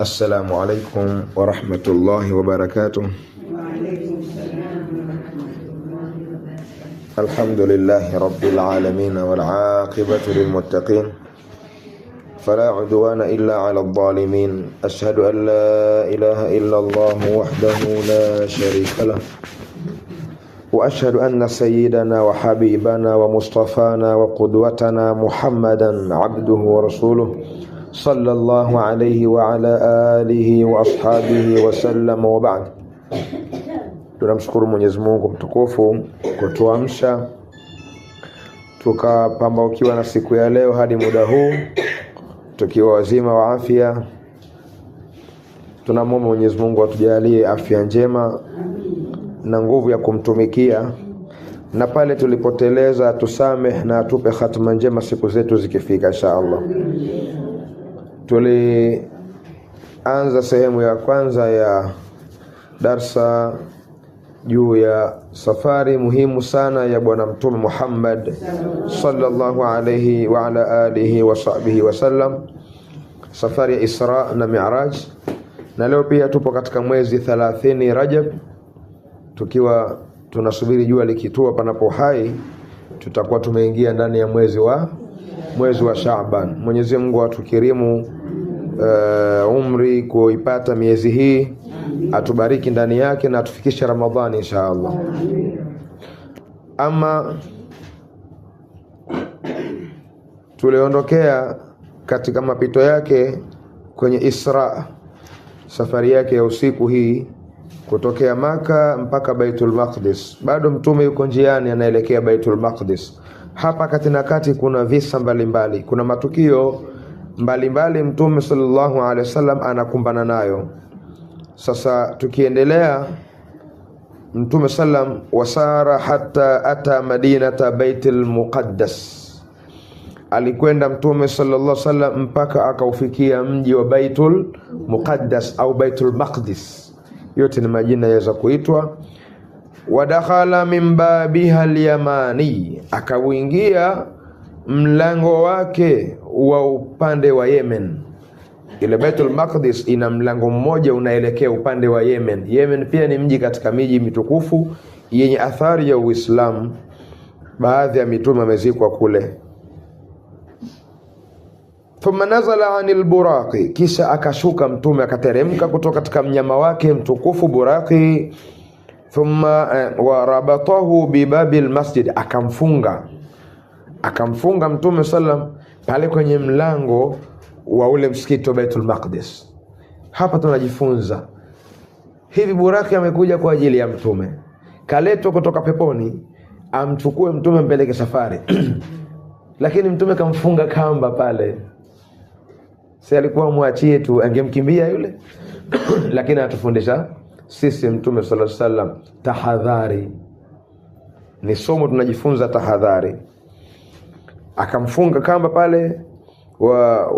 السلام عليكم ورحمة الله وبركاته. الحمد لله رب العالمين والعاقبة للمتقين فلا عدوان إلا على الظالمين. أشهد أن لا إله إلا الله وحده لا شريك له، وأشهد أن سيدنا وحبيبنا ومصطفانا وقدوتنا محمدا عبده ورسوله صلى الله عليه وعلى آله وأصحابه وسلم وبعد. Tunamshukuru Mwenyezi Mungu mtukufu kutuamsha tukapambaukiwa na siku ya leo hadi muda huu tukiwa wazima wa afya. Tunamwomba Mwenyezi Mungu atujalie afya njema na nguvu ya kumtumikia, na pale tulipoteleza tusameh na atupe khatima njema siku zetu zikifika inshallah. Tulianza sehemu ya kwanza ya darsa juu ya safari muhimu sana ya bwana mtume Muhammad sallallahu alayhi wa ala alihi wa sahbihi wasallam, safari ya Isra na Mi'raj. Na leo pia tupo katika mwezi 30 Rajab, tukiwa tunasubiri jua likitua panapo hai, tutakuwa tumeingia ndani ya mwezi wa Shaaban. Mwenyezi Mungu atukirimu umri kuipata miezi hii, atubariki ndani yake na atufikishe Ramadhani inshallah. Ama tuliondokea katika mapito yake kwenye Isra, safari yake ya usiku hii kutokea Maka mpaka Baitul Maqdis. Bado mtume yuko njiani anaelekea Baitul Maqdis. Hapa kati na kati kuna visa mbalimbali, kuna matukio mbalimbali mtume sallallahu alaihi wasallam anakumbana nayo. Sasa tukiendelea, mtume sallam wasara hatta ata madinata Baitul Muqaddas. Alikwenda mtume sallallahu alaihi wasallam mpaka akaufikia mji wa Baitul Muqaddas au Baitul Maqdis, yote ni majina yaweza kuitwa. Wadakhala min babiha al-yamani, akauingia mlango wake wa upande wa Yemen. Ile Baitul Maqdis ina mlango mmoja unaelekea upande wa Yemen. Yemen pia ni mji katika miji mitukufu yenye athari ya Uislamu. Baadhi ya mitume wamezikwa kule. Thumma nazala anil buraqi, kisha akashuka mtume akateremka kutoka katika mnyama wake mtukufu buraqi. Thumma warabatahu bibabil masjid, akamfunga mtume sallam pale kwenye mlango wa ule msikiti wa Baitul Maqdis. Hapa tunajifunza hivi, buraki amekuja kwa ajili ya mtume, kaletwa kutoka peponi amchukue mtume mpeleke safari lakini mtume kamfunga kamba pale. Si alikuwa muachie tu, angemkimbia yule lakini atufundisha sisi mtume sallallahu alaihi wasallam tahadhari. Ni somo tunajifunza tahadhari. Akamfunga kamba pale, wa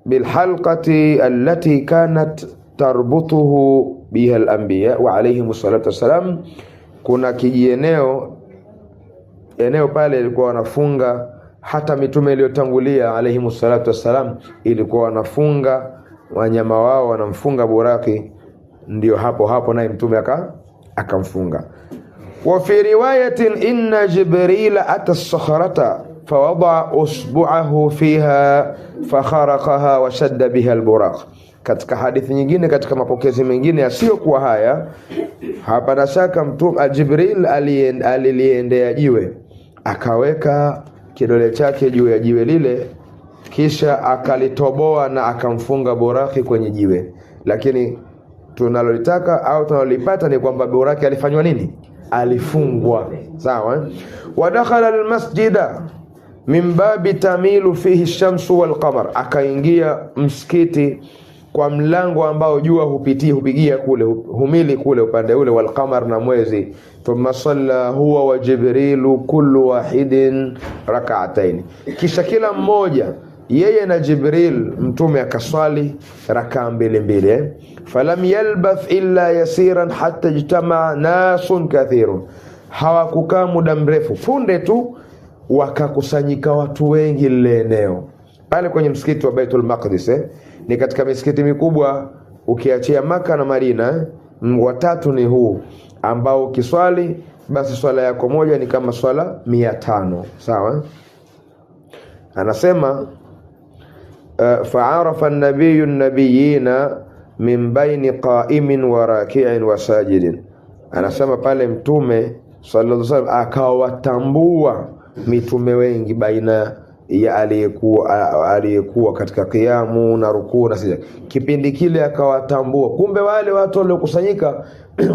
bilhalqati allati kanat tarbutuhu biha al-anbiya wa alayhim salatu wassalam. Kuna kijieneo pale ilikuwa wanafunga hata mitume iliyotangulia alayhim salatu wassalam, ilikuwa wanafunga wanyama wao, wanamfunga buraki. Ndio hapo naye mtume akamfunga. Wa fi riwayatin inna Jibril ata as-sakhrata fawada usbu'ahu fiha fakharaqaha wa shadda biha al-buraq. Katika hadithi nyingine, katika mapokezi mengine yasiyokuwa haya, hapana shaka mtume Jibril aliliendea jiwe, akaweka kidole chake juu ya jiwe lile, kisha akalitoboa na akamfunga buraki kwenye jiwe. Lakini tunalolitaka au tunalolipata ni kwamba buraki alifanywa nini? Alifungwa. Sawa. Wadakhala almasjida min babi tamilu fihi shamsu wal qamar, akaingia msikiti kwa mlango ambao jua hupigia kule, humili kule upande ule, wal qamar, na mwezi. Thumma salla huwa wa Jibrilu kullu wahidin rak'atayn, kisha kila mmoja yeye na Jibril mtume akaswali rakaa mbili. Falam yalbath illa yasiran hatta ijtama nasun kathirun, hawakukaa muda mrefu, punde tu wakakusanyika watu wengi lile eneo pale kwenye msikiti wa Baitul Maqdis. ni katika misikiti mikubwa ukiachia Maka na Madina. Watatu ni huu ambao ukiswali basi swala yako moja ni kama swala 500. Sawa? Anasema fa'arafa an-nabiyyu an-nabiyina min baini qa'imin wa raki'in wa sajidin. Anasema pale mtume sallallahu alaihi wasallam akawatambua mitume wengi baina ya aliyekuwa katika qiyamu na rukuu na sijda. Kipindi kile akawatambua, kumbe wale watu waliokusanyika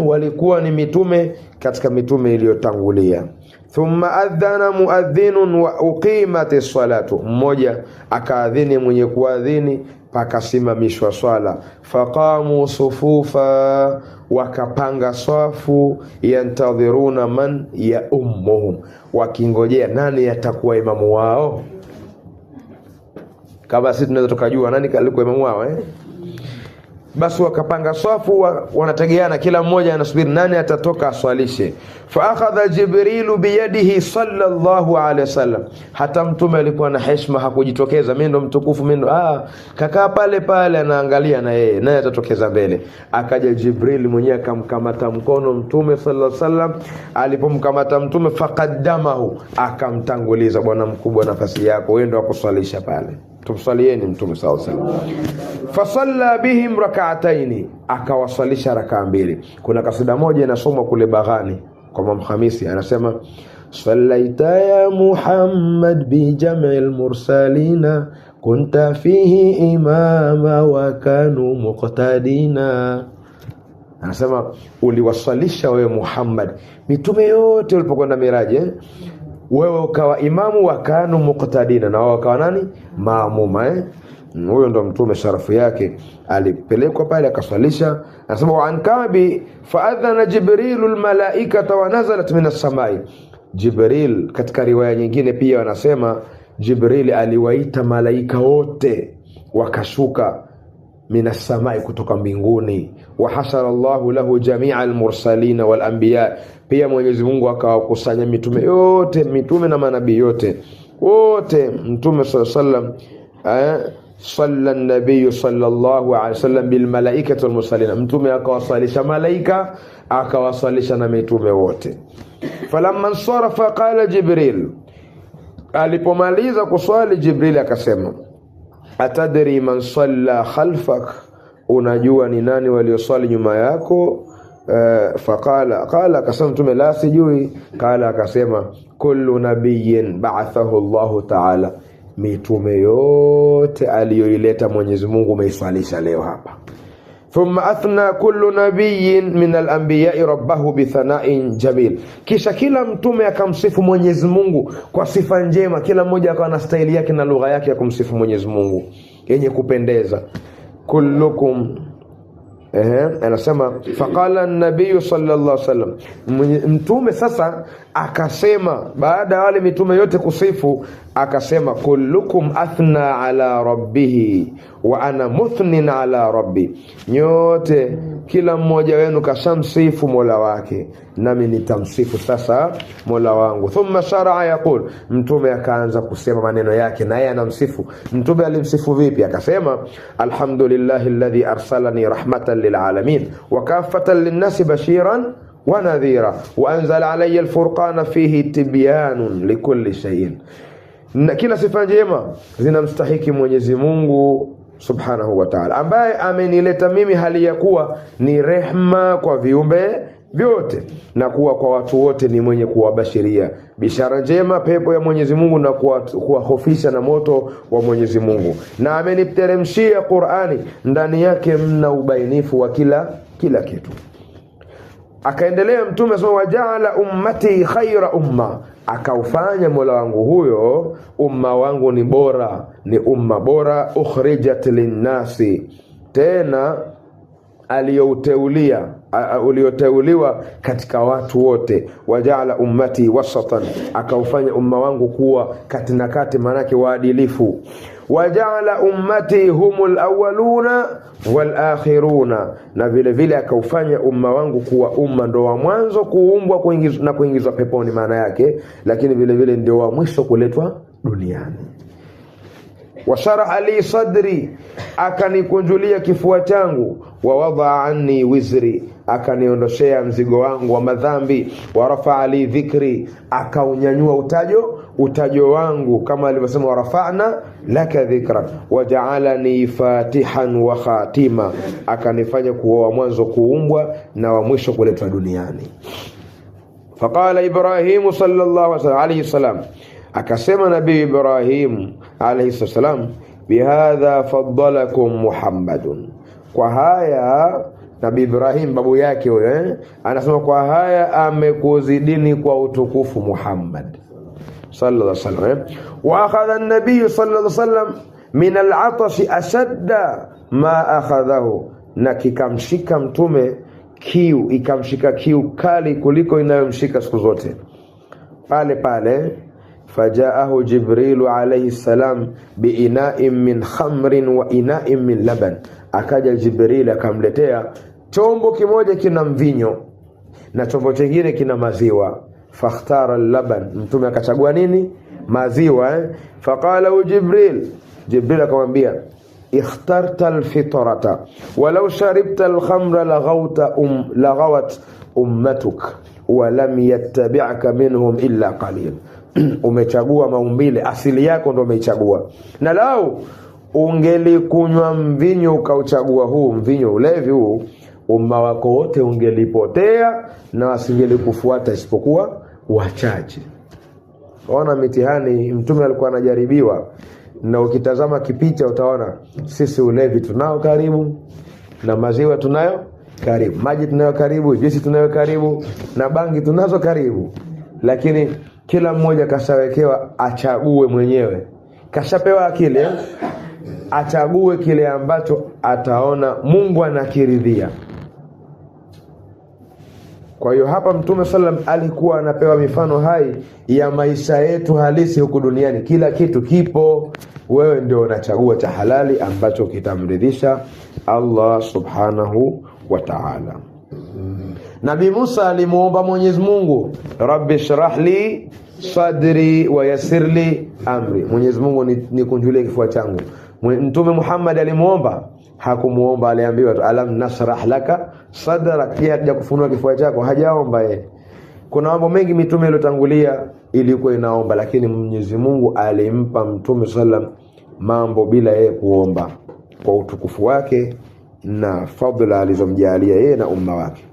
walikuwa ni mitume katika mitume iliyotangulia. Thumma adhana muadhinun wa uqimatis salatu, mmoja akaadhini mwenye kuadhini pakasimamishwa swala. Faqamu sufufa, wakapanga swafu. Yantadhiruna man ya ummuhum, wakingojea nani atakuwa imamu wao. Kama sisi tunaweza tukajua nani alikuwa imamu wao basi wakapanga swafu, wanategeana, kila mmoja anasubiri nani atatoka aswalishe. Fa akhadha Jibrilu biyadihi sallallahu alaihi wasallam. Hata mtume alikuwa na heshima, hakujitokeza, mimi ndo mtukufu, mimi ndo kakaa pale pale anaangalia na yeye naye atatokeza mbele. Akaja Jibril mwenyewe akamkamata mkono mtume sallallahu alaihi wasallam. Alipomkamata mtume faqaddamahu, akamtanguliza, bwana mkubwa, nafasi yako wewe ndo akuswalisha pale, tumsalieni mtume sallallahu alaihi wasallam. Fasalla bihim rak'ataini, akawasalisha rakaa 2. Kuna kasida moja inasomwa kule Baghani kwa Imam Khamisi, anasema sallaita ya Muhammad bi jam'il mursalina kunta fihi imama wa kanu muqtadina. Anasema uliwasalisha wewe Muhammad mitume yote walipokwenda miraji, wewe ukawa imamu wa kanu muqtadina, na wao wakawa nani? Maamuma. Huyo ndo mtume, sharafu yake, alipelekwa pale akaswalisha. Anasema wa ankabi faadhana Jibrilu almalaikata wa nazalat minas samai. Jibril, katika riwaya nyingine pia wanasema Jibril aliwaita malaika wote wakashuka minas samai, kutoka mbinguni. Wa hasara Allahu lahu jami'a almursalina wal anbiya, pia Mwenyezi Mungu akawakusanya mitume yote, mitume na manabii yote wote. Mtume sallallahu alaihi wasallam salla an-nabiy sallallahu alaihi wasallam bil malaikati wal mursalina, mtume akawasalisha malaika, akawasalisha na mitume wote. Falamma sarafa qala Jibril, alipomaliza kuswali Jibril akasema atadri man salla khalfak, unajua ni nani walioswali nyuma yako? Qala akasema mtume la sijui. Qala akasema kullu nabiyyin ba'athahu Allahu ta'ala, mitume yote aliyoileta Mwenyezi Mungu umeiswalisha leo hapa. Thumma athna kullu nabiyyin min al-anbiya'i rabbahu bi thana'in jamil, kisha kila mtume akamsifu Mwenyezi Mungu kwa sifa njema. Kila mmoja akawa na staili yake na lugha yake ya kumsifu Mwenyezi Mungu yenye kupendeza. Kullukum anasema faqala an-nabiy sallallahu alaihi wasallam, mtume sasa akasema baada ya wale mitume yote kusifu, akasema kullukum athna ala rabbih wa ana muthnin ala rabbi, nyote kila mmoja wenu kashamsifu Mola wake, nami nitamsifu sasa Mola wangu. Thumma shar'a yaqul, mtume akaanza kusema maneno yake na yeye anamsifu. Mtume alimsifu vipi? Akasema alhamdulillahi alladhi arsalani rahmatan lil alamin wa kaffatan lin nasi bashiran wa nadhira wa anzala alayya al-furqana fihi tibyanun likulli shay'in. Na kila sifa njema zinamstahiki Mwenyezi Mungu subhanahu wa ta'ala, ambaye amenileta mimi hali ya kuwa ni rehma kwa viumbe vyote, na kuwa kwa watu wote ni mwenye kuwabashiria bishara njema, pepo ya Mwenyezi Mungu, na kuwahofisha na moto wa Mwenyezi Mungu. Na ameniteremshia Qur'ani, ndani yake mna ubainifu wa kila kitu. Akaendelea mtume sema waja'ala ummati khaira umma, akaufanya Mola wangu huyo umma wangu ni bora, ni umma bora. Ukhrijat linnasi, tena ulioteuliwa katika watu wote. Waja'ala ummati wasatan, akaufanya umma wangu kuwa kati na kati, manake waadilifu. Waja'ala ummati humul awwaluna wal akhiruna, na vile vile akaufanya umma wangu kuwa umma ndo wa mwanzo kuumbwa kuingizwa peponi maana yake, lakini vile vile ndio wa mwisho kuletwa duniani. sharaha li sadri, akanikunjulia kifua changu, wa wadaa anni wizri, akaniondoshea mzigo wangu wa madhambi, wa rafa'a li dhikri, akaunyanyua utajo wangu, kama alivyosema wa rafa'na laka dhikra, wa ja'alani fatihan wa khatima, akanifanya kuwa mwanzo kuumbwa na wa mwisho kuletwa duniani. Faqala Ibrahim sallallahu alayhi wasallam, akasema Nabii Ibrahim alayhi salam, bihadha faddalakum Muhammadun, kwa haya Nabii Ibrahim babu yake huyo anasema kwa haya amekuzidini kwa utukufu Muhammad sallallahu alayhi wasallam. Wa akhadha an-nabiy sallallahu alayhi wasallam min al-'atash ashadda ma akhadhahu, na kikamshika mtume kiu, ikamshika kiu kali kuliko inayomshika siku zote. Pale fajaahu Jibrilu alayhi salam biina'in min khamrin wa ina'in min laban, akaja Jibril akamletea chombo kimoja kina mvinyo na chombo kingine kina maziwa. Fakhtara al-laban, mtume akachagua nini? Maziwa. Faqala Jibril akamwambia, ikhtarta al-fitrata walau sharibta al-khamra laghawat ummatuk wa lam yattabi'ka minhum illa qalil. Umechagua maumbile, asili yako ndio umechagua, na lau ungelikunywa mvinyo ukauchagua huu mvinyo ulevi huu, umma wako wote ungelipotea na wasingelikufuata isipokuwa wachache. Ona mitihani mtume alikuwa anajaribiwa, na ukitazama kipicha utaona sisi ulevi tunao karibu, na maziwa tunayo karibu, maji tunayo karibu, juisi tunayo karibu, na bangi tunazo karibu, lakini kila mmoja kashawekewa achague mwenyewe, kashapewa akili achague kile ambacho ataona Mungu anakiridhia. Kwa hiyo hapa Mtume sallam alikuwa anapewa mifano hai ya maisha yetu halisi huku duniani. Kila kitu kipo, wewe ndio unachagua cha halali ambacho kitamridhisha Allah subhanahu wa ta'ala. Nabii Musa alimuomba Mwenyezi Mungu, Rabbi shrah li sadri wa yassir li amri, Mwenyezi Mungu nikunjulie kifua changu. Mtume Muhammad alimuomba? Hakumuomba, aliambiwa tu alam nashrah laka sadrak, pia haja kufunua kifua chako, hajaomba yeye. Kuna mambo mengi mitume iliyotangulia ilikuwa inaomba, lakini Mwenyezi Mungu alimpa Mtume sallam mambo bila yeye kuomba, kwa utukufu wake na fadhila alizomjalia yeye na umma wake.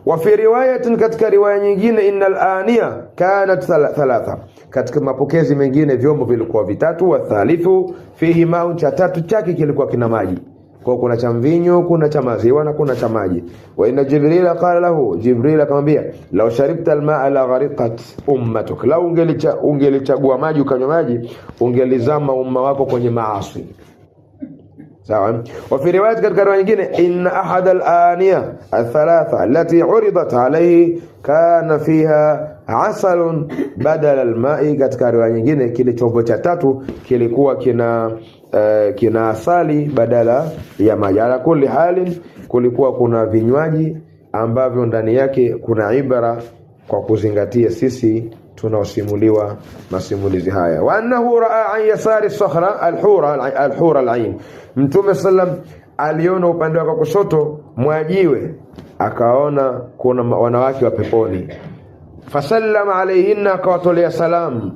Wa fi riwayatin, katika riwaya nyingine, innal aniya kanat thalatha, katika mapokezi mengine vyombo vilikuwa vitatu, wa thalithu fihi ma'u, cha tatu chake kilikuwa kina maji. Kwa kuna cha mvinyo, kuna cha maziwa na kuna cha maji. Wa inna Jibril qala lahu, Jibril akamwambia, law sharibta alma'a la ghariqat ummatuk, law ungelichagua maji ukanywa maji, ungelizama umma wako kwenye maasi. Sawa. Wa fi riwayat, katika riwaya nyingine, inna ahad al-aniya al-thalatha allati uridat alayhi kana fiha asalun badala al-ma'i, katika riwaya nyingine kile chombo cha tatu kilikuwa kina asali badala ya maji. Ala kulli halin, kulikuwa kuna vinywaji ambavyo ndani yake kuna ibara kwa kuzingatia sisi tunaosimuliwa masimulizi haya. Wa annahu raa an yasari as-sakhra al-hura al-ain, Mtume sallam aliona upande wa kushoto mwajiwe, akaona kuna wanawake wa peponi. Fasallama alayhinna, akawatolea salam.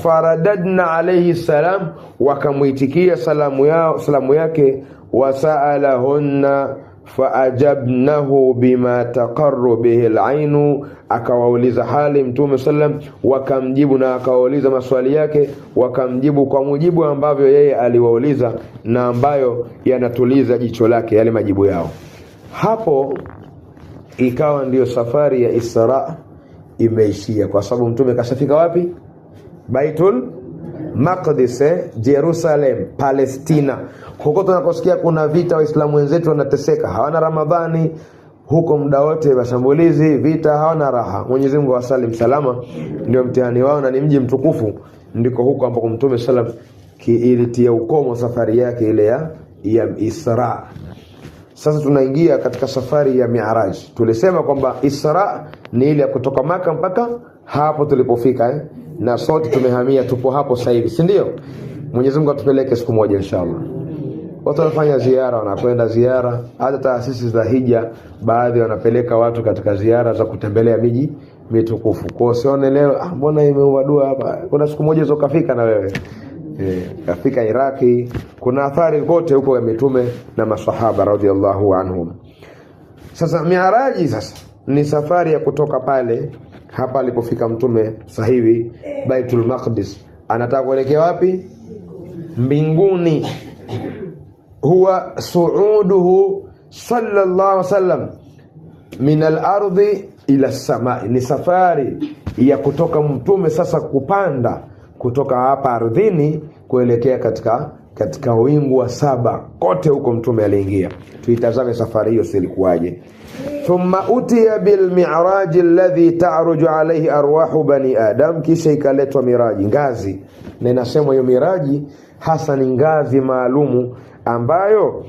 Faradadna alayhi salam, wakamuitikia salamu yake. Wasaalahunna faajabnahu bima taqarru bihi al-ainu, akawauliza hali Mtume sallam, wakamjibu, na akawauliza maswali yake wakamjibu kwa mujibu ambavyo yeye aliwauliza na ambayo yanatuliza jicho lake yale majibu yao. Hapo ikawa ndiyo safari ya Isra imeishia, kwa sababu Mtume kashafika wapi? Baitul Maqdis, Jerusalem, Palestina. Huko tunakosikia kuna vita, Waislamu wenzetu wanateseka, hawana Ramadhani, huko muda wote mashambulizi, vita, hawana raha. Mwenyezi Mungu awasalim salama, ndio mtihani wao, na ni mji mtukufu, ndiko huko ambako Mtume sallam ilitia ukomo safari yake ile ya Isra. Sasa tunaingia katika safari ya Mi'raj. Tulisema kwamba Isra ni ile ya kutoka Maka mpaka hapo tulipofika, na sote tumehamia, tupo hapo sasa hivi, si ndio? Mwenyezi Mungu atupeleke siku moja inshallah. Watu wanafanya ziara, wanakwenda ziara, hata taasisi za hija baadhi wanapeleka watu katika ziara za kutembelea miji mitukufu. Kwa usione leo mbona imeubadua hapa, kuna siku moja zokafika na wewe. Kafika Iraki, kuna athari kote huko ya mitume na masahaba radhiallahu anhum. Sasa miaraji sasa ni safari ya kutoka pale hapa alipofika mtume sahihi Baitul Maqdis, anataka kuelekea wapi? Mbinguni. Huwa suuduhu sallallahu alaihi wasallam min al-ardi ila as-samai, ni safari ya kutoka mtume sasa kupanda kutoka hapa ardhini kuelekea katika wingu wa saba. Kote huko mtume aliingia. Tuitazame safari hiyo silikuwaje. Thumma utiya bil mi'raj alladhi ta'ruju alayhi arwahu bani adam, kisha ikaletwa miraji, ngazi. Na inasemwa hiyo miraji hasa ni ngazi maalumu ambayo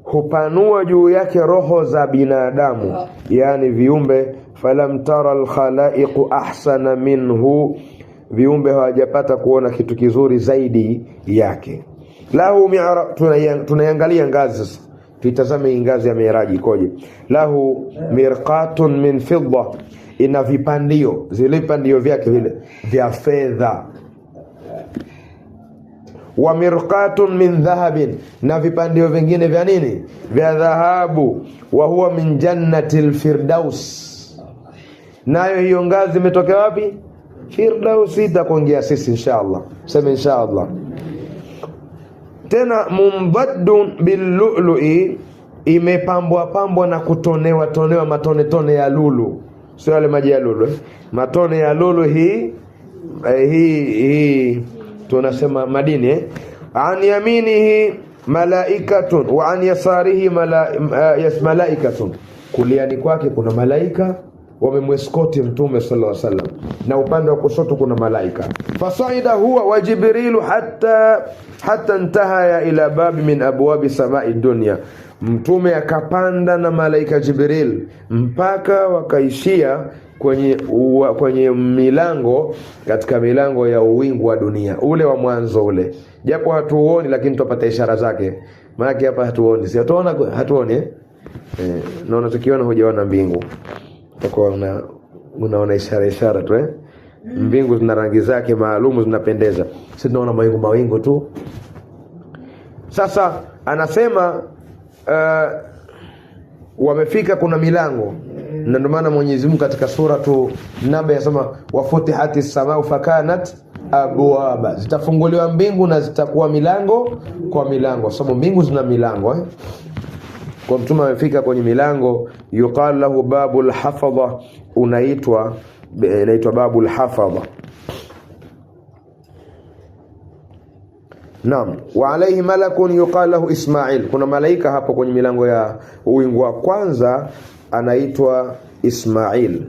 hupanua juu yake roho za binadamu, yani viumbe. Falam tara al-khalaiqu ahsana minhu, viumbe hawajapata kuona kitu kizuri zaidi yake. Lahu tunaiangalia ngazi sasa, tuitazame ngazi ya miraji ikoje. Lahu mirqatun min fidda, ina vipandio, zile vipandio vyake vile vya fedha. Wa mirqatun min dhahabin, na vipandio vingine vya nini? Vya dhahabu. Wa huwa min jannatil firdaus, nayo hiyo ngazi imetoka wapi? Firdaus. Itakuongea sisi inshallah, sema inshallah. Tena mumbaddun billu'lu'i, imepambwa na tonewa matone ya lulu, sio yale maji ya lulu, matone ya lulu. Hii tunasema madini. An yaminihi malaikatun wa an yasarihi malaikatun, kuliani kwake kuna malaika wamemweskoti mtume sallallahu alaihi wasallam, na upande wa kushoto kuna malaika. Fasaida huwa wa Jibrilu hatta intaha ila babi min abwabi samai dunya, mtume akapanda na malaika Jibril mpaka wakaishia kwenye milango, katika milango ya uwingu wa dunia ule wa mwanzo ule, japo hatuoni lakini tupata ishara zake. Maana hapa hatuoni, si hatuoni naona tukiona hujaona mbingu, kwa unaona ishara tu mbingu zina rangi zake maalumu, zinapendeza. Sisi tunaona mawingu tu. Sasa anasema wamefika, kuna milango, na ndio maana Mwenyezi Mungu katika suratu Naba yasema wafutihati samau fakanat abwaba, zitafunguliwa mbingu na zitakuwa milango kwa milango, sababu mbingu zina milango Kwa mtume amefika kwenye milango, yuqal lahu babul hafadha, inaitwa babul hafadha. Naam, wa alayhi malakun yuqal lahu Ismail, kuna malaika hapo kwenye milango ya uwingu wa kwanza anaitwa Ismail.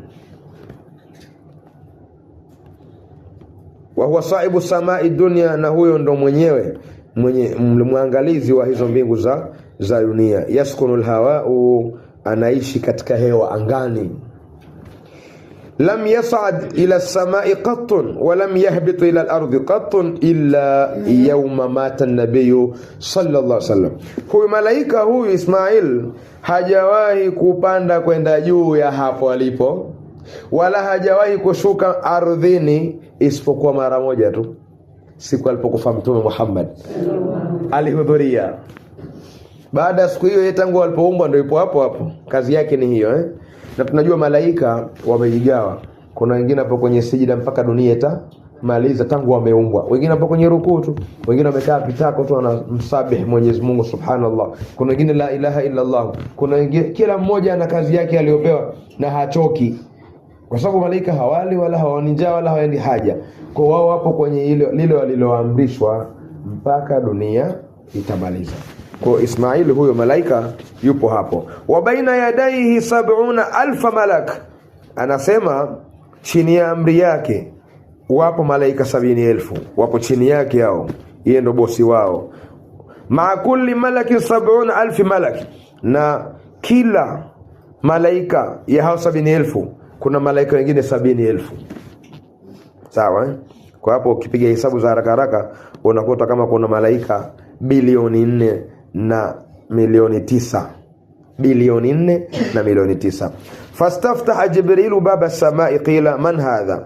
Wa huwa sahibu samai dunya, na huyo ndo mwenye mwangalizi wa hizo mbingu za dunia. Yaskunul hawa'u, anaishi katika hewa angani. Lam yas'ad ila as-sama'i qattun wa lam yahbit ila al-ardi qattun illa yawma mata an-nabiy sallallahu alaihi wasallam. Huyu malaika huyu Ismail hajawahi kupanda kwenda juu ya hapo alipo, wala hajawahi kushuka ardhini isipokuwa mara moja tu, siku alipokufa mtume Muhammad alihudhuria. Baada ya siku hiyo, yeye tangu alipoumbwa ndio yupo hapo, kazi yake ni hiyo Na tunajua malaika wamejigawa, kuna wengine hapo kwenye sijida mpaka dunia itamaliza tangu wameumbwa, wengine hapo kwenye rukuu tu, wengine wamekaa pitako tu wanamsabih Mwenyezi Mungu subhanallah, kuna wengine la ilaha illa Allah, kuna wengine, kila mmoja ana kazi yake aliyopewa na hachoki, kwa sababu malaika hawali wala hawani njaa wala hawaendi haja. Kwa wao hapo kwenye lile waliloamrishwa mpaka dunia itamaliza. Kwa Ismail huyo malaika yupo hapo. Wa baina yadaihi 70,000 malak, anasema chini ya amri yake wapo malaika 70,000 wapo chini yake hao, yeye ndo bosi wao. Ma kulli malakin 70,000 malak, na kila malaika ya hao 70,000 kuna malaika wengine 70,000. Sawa Kwa hapo ukipiga hesabu za haraka haraka unakuta kama kuna malaika bilioni 4 na milioni 9. Bilioni 4 na milioni 9. Fastaftaha Jibril baba samai qila man hadha.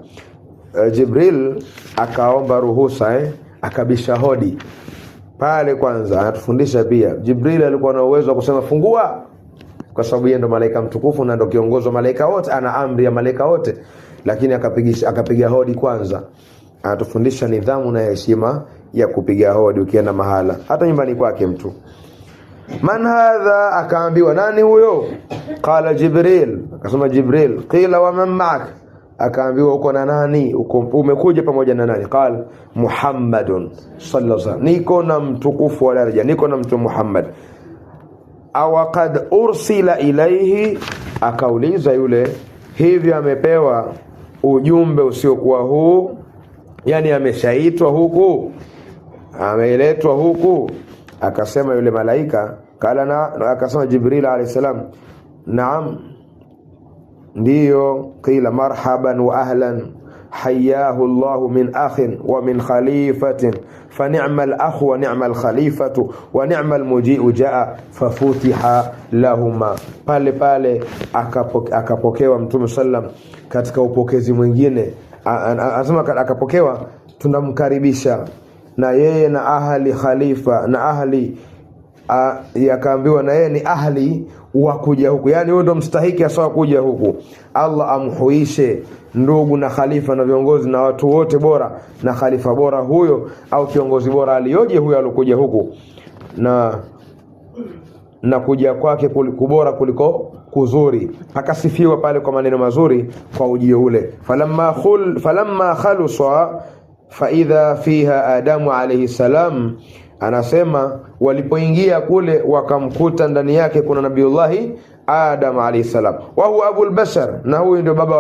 Jibril akaomba ruhusa akabisha hodi. Pale kwanza anatufundisha pia Jibril alikuwa na uwezo wa kusema fungua, kwa sababu yeye ndo malaika mtukufu na ndo kiongozi wa malaika wote, ana amri ya malaika wote, lakini akapiga hodi kwanza. Anatufundisha nidhamu na heshima ya kupiga hodi ukienda mahala, hata nyumbani kwake mtu. Man hadha, akaambiwa nani huyo? Qala Jibril, akasema Jibril. Qila wa man ma'ak, akaambiwa uko na nani, umekuja pamoja na nani? Qala Muhammadun sallallahu alaihi wasallam, niko na mtukufu wa daraja, niko na mtu Muhammad. Aw qad ursila ilayhi, akauliza yule, hivi amepewa ujumbe usiokuwa huu, yani ameshaitwa huku, ameletwa huku? Akasema yule malaika, kala na, akasema Jibril alayhi salam, naam, ndiyo. Qila marhaban wa ahlan, hayyahu Allah min akhin wa min khalifatin, fa ni'mal akhu wa ni'mal khalifatu wa ni'mal muji'u jaa fafutiha lahuma. Pale pale akapokewa Mtume sallam katika upokezi mwingine, anasema akapokewa, tunamkaribisha na yeye na ahli khalifa na ahli, yakaambiwa na yeye ni ahli wa kuja huku, yani huyo ndo mstahiki asawa kuja huku. Allah amhuishe ndugu na khalifa na viongozi na watu wote bora, na khalifa bora huyo au kiongozi bora alioje huyo alokuja huku, na kuja kwake kubora kuliko kuzuri. Akasifiwa pale kwa maneno mazuri kwa ujio ule. Falamma khalusa fa idha fiha Adamu alayhi salam, anasema walipoingia kule wakamkuta ndani yake kuna Nabiullahi Adam alayhi salam, wa huwa abul bashar, na huyu ndio baba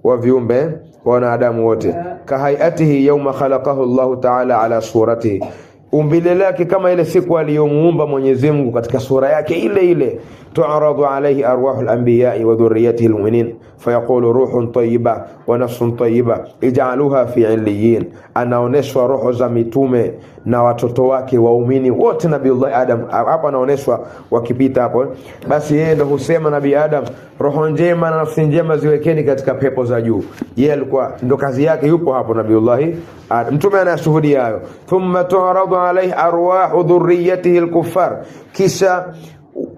wa viumbe wanadamu wote. Kahayatihi yawma khalaqahu Allah ta'ala ala suratihi, umbile lake kama ile siku aliyomuumba Mwenyezi Mungu katika sura yake ile ile. Tu'radu alayhi arwahul anbiya'i wa dhurriyyatihil mu'minin fayaqulu ruhun tayyiba wa nafsun tayyiba ij'aluha fi 'illiyin. Anaoneshwa roho za mitume na watoto wake waumini wote Nabiiullah Adam. Hapa anaoneshwa wakipita hapo, basi yeye ndo husema Nabii Adam, roho njema na nafsi njema ziwekeni katika pepo za juu. Yeye alikuwa ndo kazi yake, yupo hapo Nabiiullah Adam, mtume anashuhudia hayo. Thumma tu'radu alayhi arwahu dhurriyyatihil kuffar, kisha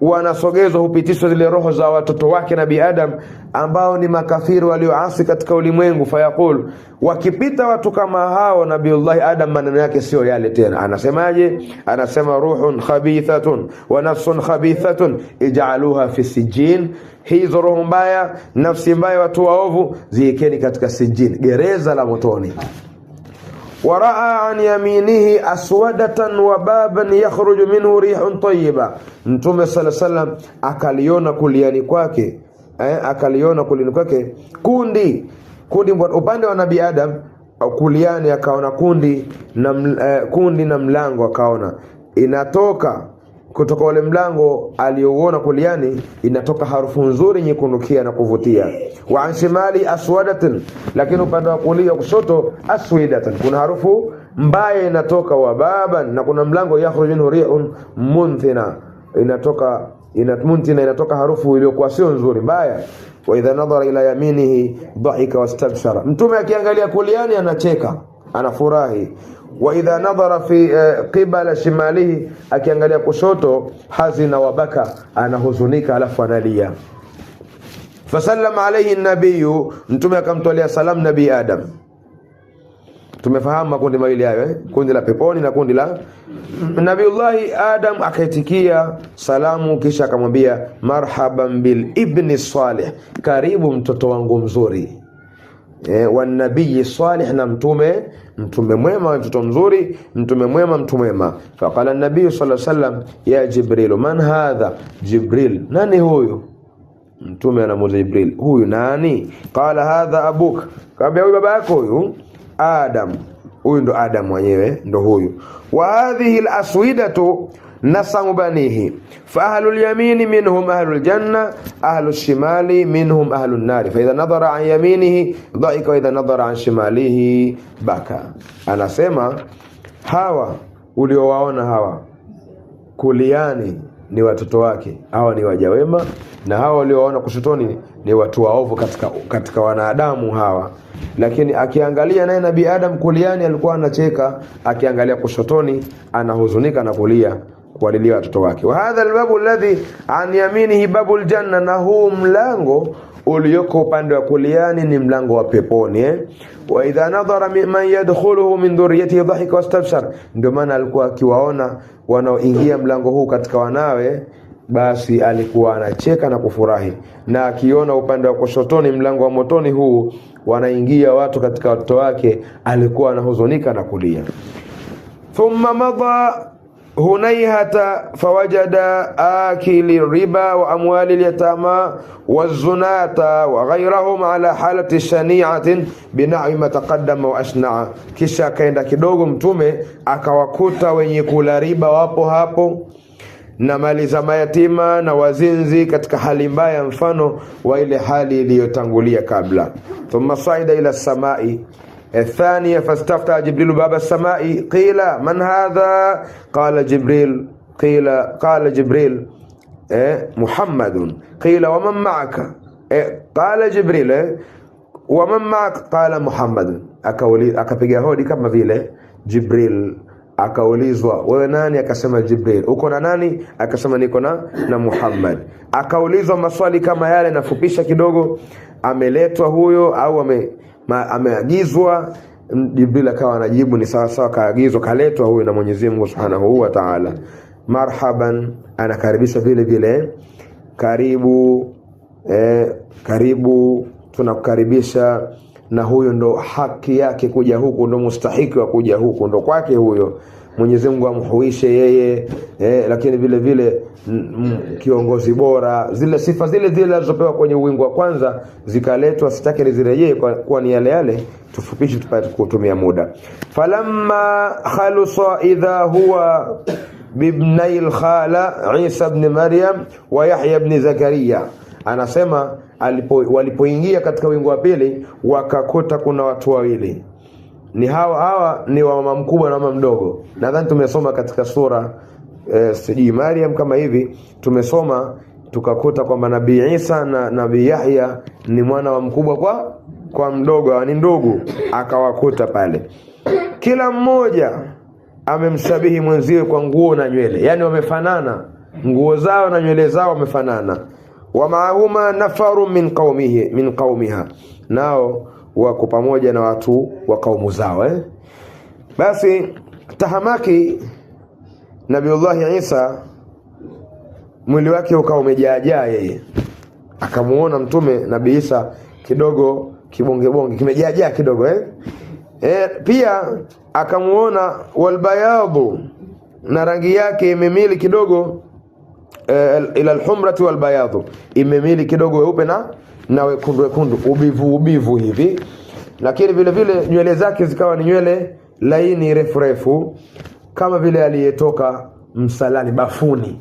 wanasogezwa, hupitishwa zile roho za watoto wake Nabii Adam ambao ni makafiri walioasi katika ulimwengu. Fayaqul, wakipita watu kama hao Nabiiullah Adam maneno yake sio yale tena. Anasemaje? Anasema ruhun khabithatun wa nafsun khabithatun ij'aluha fi sijin, hizo roho mbaya, nafsi mbaya, watu waovu ziwekeni katika sijin, gereza la motoni. Waraa an yaminihi aswadatan wa baban yakhruju minhu rihun tayyiba, Mtume sallallahu alayhi wasallam akaliona kuliani kwake, kundi upande wa Nabii Adam, kuliani akaona kundi na mlango, akaona inatoka kutoka ule mlango aliouona kuliani, inatoka harufu nzuri nyekunukia na kuvutia. Wa anshimali aswadatan, lakini upande wa kulia kushoto aswidatan, kuna harufu mbaya inatoka. Wa baban, na kuna mlango yakhruju minhu rihun munthina, inatoka harufu iliyokuwa sio nzuri, mbaya. Wa idha nadhara ila yaminihi dhahika wastabshara, Mtume akiangalia kuliani anacheka, anafurahi. Wa idha nadhara fi qibala shimalihi, akiangalia kushoto hazina wa baka, anahuzunika alafu analia. Fasallama alayhi an-nabiyyu, Mtume akamtolea salam Nabii Adam. Tumefahamu kundi mawili hayo, kundi la peponi na kundi la Nabiiullah Adam. Akaitikia salamu, kisha akamwambia marhaban bil ibni salih, karibu mtoto wangu mzuri. Wa nabii salih, na mtume mwema, mtoto mzuri, mtume mwema, mtu mwema. Faqala an-nabii sallallahu alayhi wasallam ya Jibril, man hadha? Jibril, nani huyu? Mtume anamuuliza Jibril, huyu nani? Qala hadha abuk, kaambia huyu baba yako huyu Adam. huyu ndo Adam mwenyewe, ndo huyu. Wa hadhihi al-aswidatu nasamu banihi fa ahlul yamini minhum ahlul janna ahlul shimali minhum ahlun nar fa idha nadhara an yaminihi dhaika wa idha nadhara an shimalihi baka. Anasema hawa uliowaona hawa kuliani ni watoto wake, hawa ni waja wema, na hawa waliowaona kushotoni ni watu waovu katika wanadamu hawa. Lakini akiangalia naye Nabii Adam kuliani alikuwa anacheka, akiangalia kushotoni anahuzunika na kulia kuwalilia watoto wake. Wa hadha albabu alladhi an yaminihi babul janna, na huu mlango ulioko upande wa kuliani ni mlango wa peponi. Wa idha nadhara man yadkhuluhu min dhurriyyatihi dhahika wastabshar, ndio maana alikuwa akiwaona wanaoingia mlango huu katika wanawe, basi alikuwa anacheka na kufurahi, na akiona upande wa kushotoni mlango wa motoni huu wanaingia watu katika watoto wake, alikuwa anahuzunika na kulia. Thumma madha hunayhata fawajada akili riba wa amwali al-yatama waz-zunata wa ghayrahum ala halati shani'atin bina'i ma taqaddama wa ashna'a. Kisha kaenda kidogo Mtume akawakuta wenye kula riba wapo hapo, na mali za mayatima na wazinzi katika hali mbaya mfano wa ile hali iliyotangulia kabla. Thumma saida ila samai الثانية فاستفتح جبريل باب السماء قيل من هذا؟ قال جبريل محمد. قيل ومن معك؟ قال جبريل ومن معك؟ قال محمد. akapiga hodi kama vile Jibril, akaulizwa wewe nani? Akasema Jibril. Uko na nani? Akasema niko na Muhammad. Akaulizwa maswali kama yale, nafupisha kidogo, ameletwa huyo au ameagizwa? Jibril akawa anajibu ni sawa sawa, kaagizwa, kaletwa huyu na Mwenyezi Mungu Subhanahu wa Ta'ala. Marhaban, anakaribishwa vile vile, karibu tunakukaribisha, na huyo ndo haki yake kuja huku, ndo mustahiki wa kuja huku, ndo kwake huyo. Mwenyezi Mungu amhuishe yeye, lakini vile vile kiongozi bora, zile sifa zile zilizopewa kwenye uwingu wa kwanza zikaletwa, sitaki nizirejee kwa ni yale tufupishe tupate kutumia muda. Falamma khalusa idha huwa bibnayil khala Isa ibn Maryam wa Yahya ibn Zakaria. Anasema walipoingia katika wingu wa pili wakakuta kuna watu wawili, ni hawa ni wa mama mkubwa na mama mdogo. Nadhani tumesoma katika sura sijui Maryam kama hivi, tumesoma tukakuta kwamba Nabii Isa na Nabii Yahya ni mwana wa mkubwa kwa mdogo, ni ndugu. Akawakuta pale, kila mmoja amemshabihi mwenziwe kwa nguo na nywele, yani wamefanana, nguo zao na nywele zao wamefanana. Wa maahuma nafaru min qaumiha, nao wako pamoja na watu wa kaumu zao. Basi tahamaki Nabiullahi Isa, mwili wake ukawa umejaajaa yeye. Akamuona Mtume Nabii Isa kidogo kibongebonge kimejaajaa kidogo pia akamuona walbayadu, na rangi yake imemili kidogo ila alhumrati walbayadu, imemili kidogo weupe na wekundu ubivu hivi. Lakini vile vile nywele zake zikawa ni nywele laini refu kama vile aliyetoka msalani bafuni,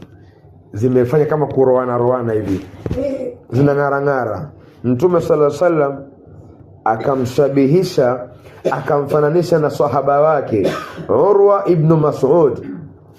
zimefanya kama kuroana hivi, zinang'ara. Mtume sallallahu alaihi wasallam akamshabihisha, akamfananisha na sahaba wake Urwa ibn Mas'ud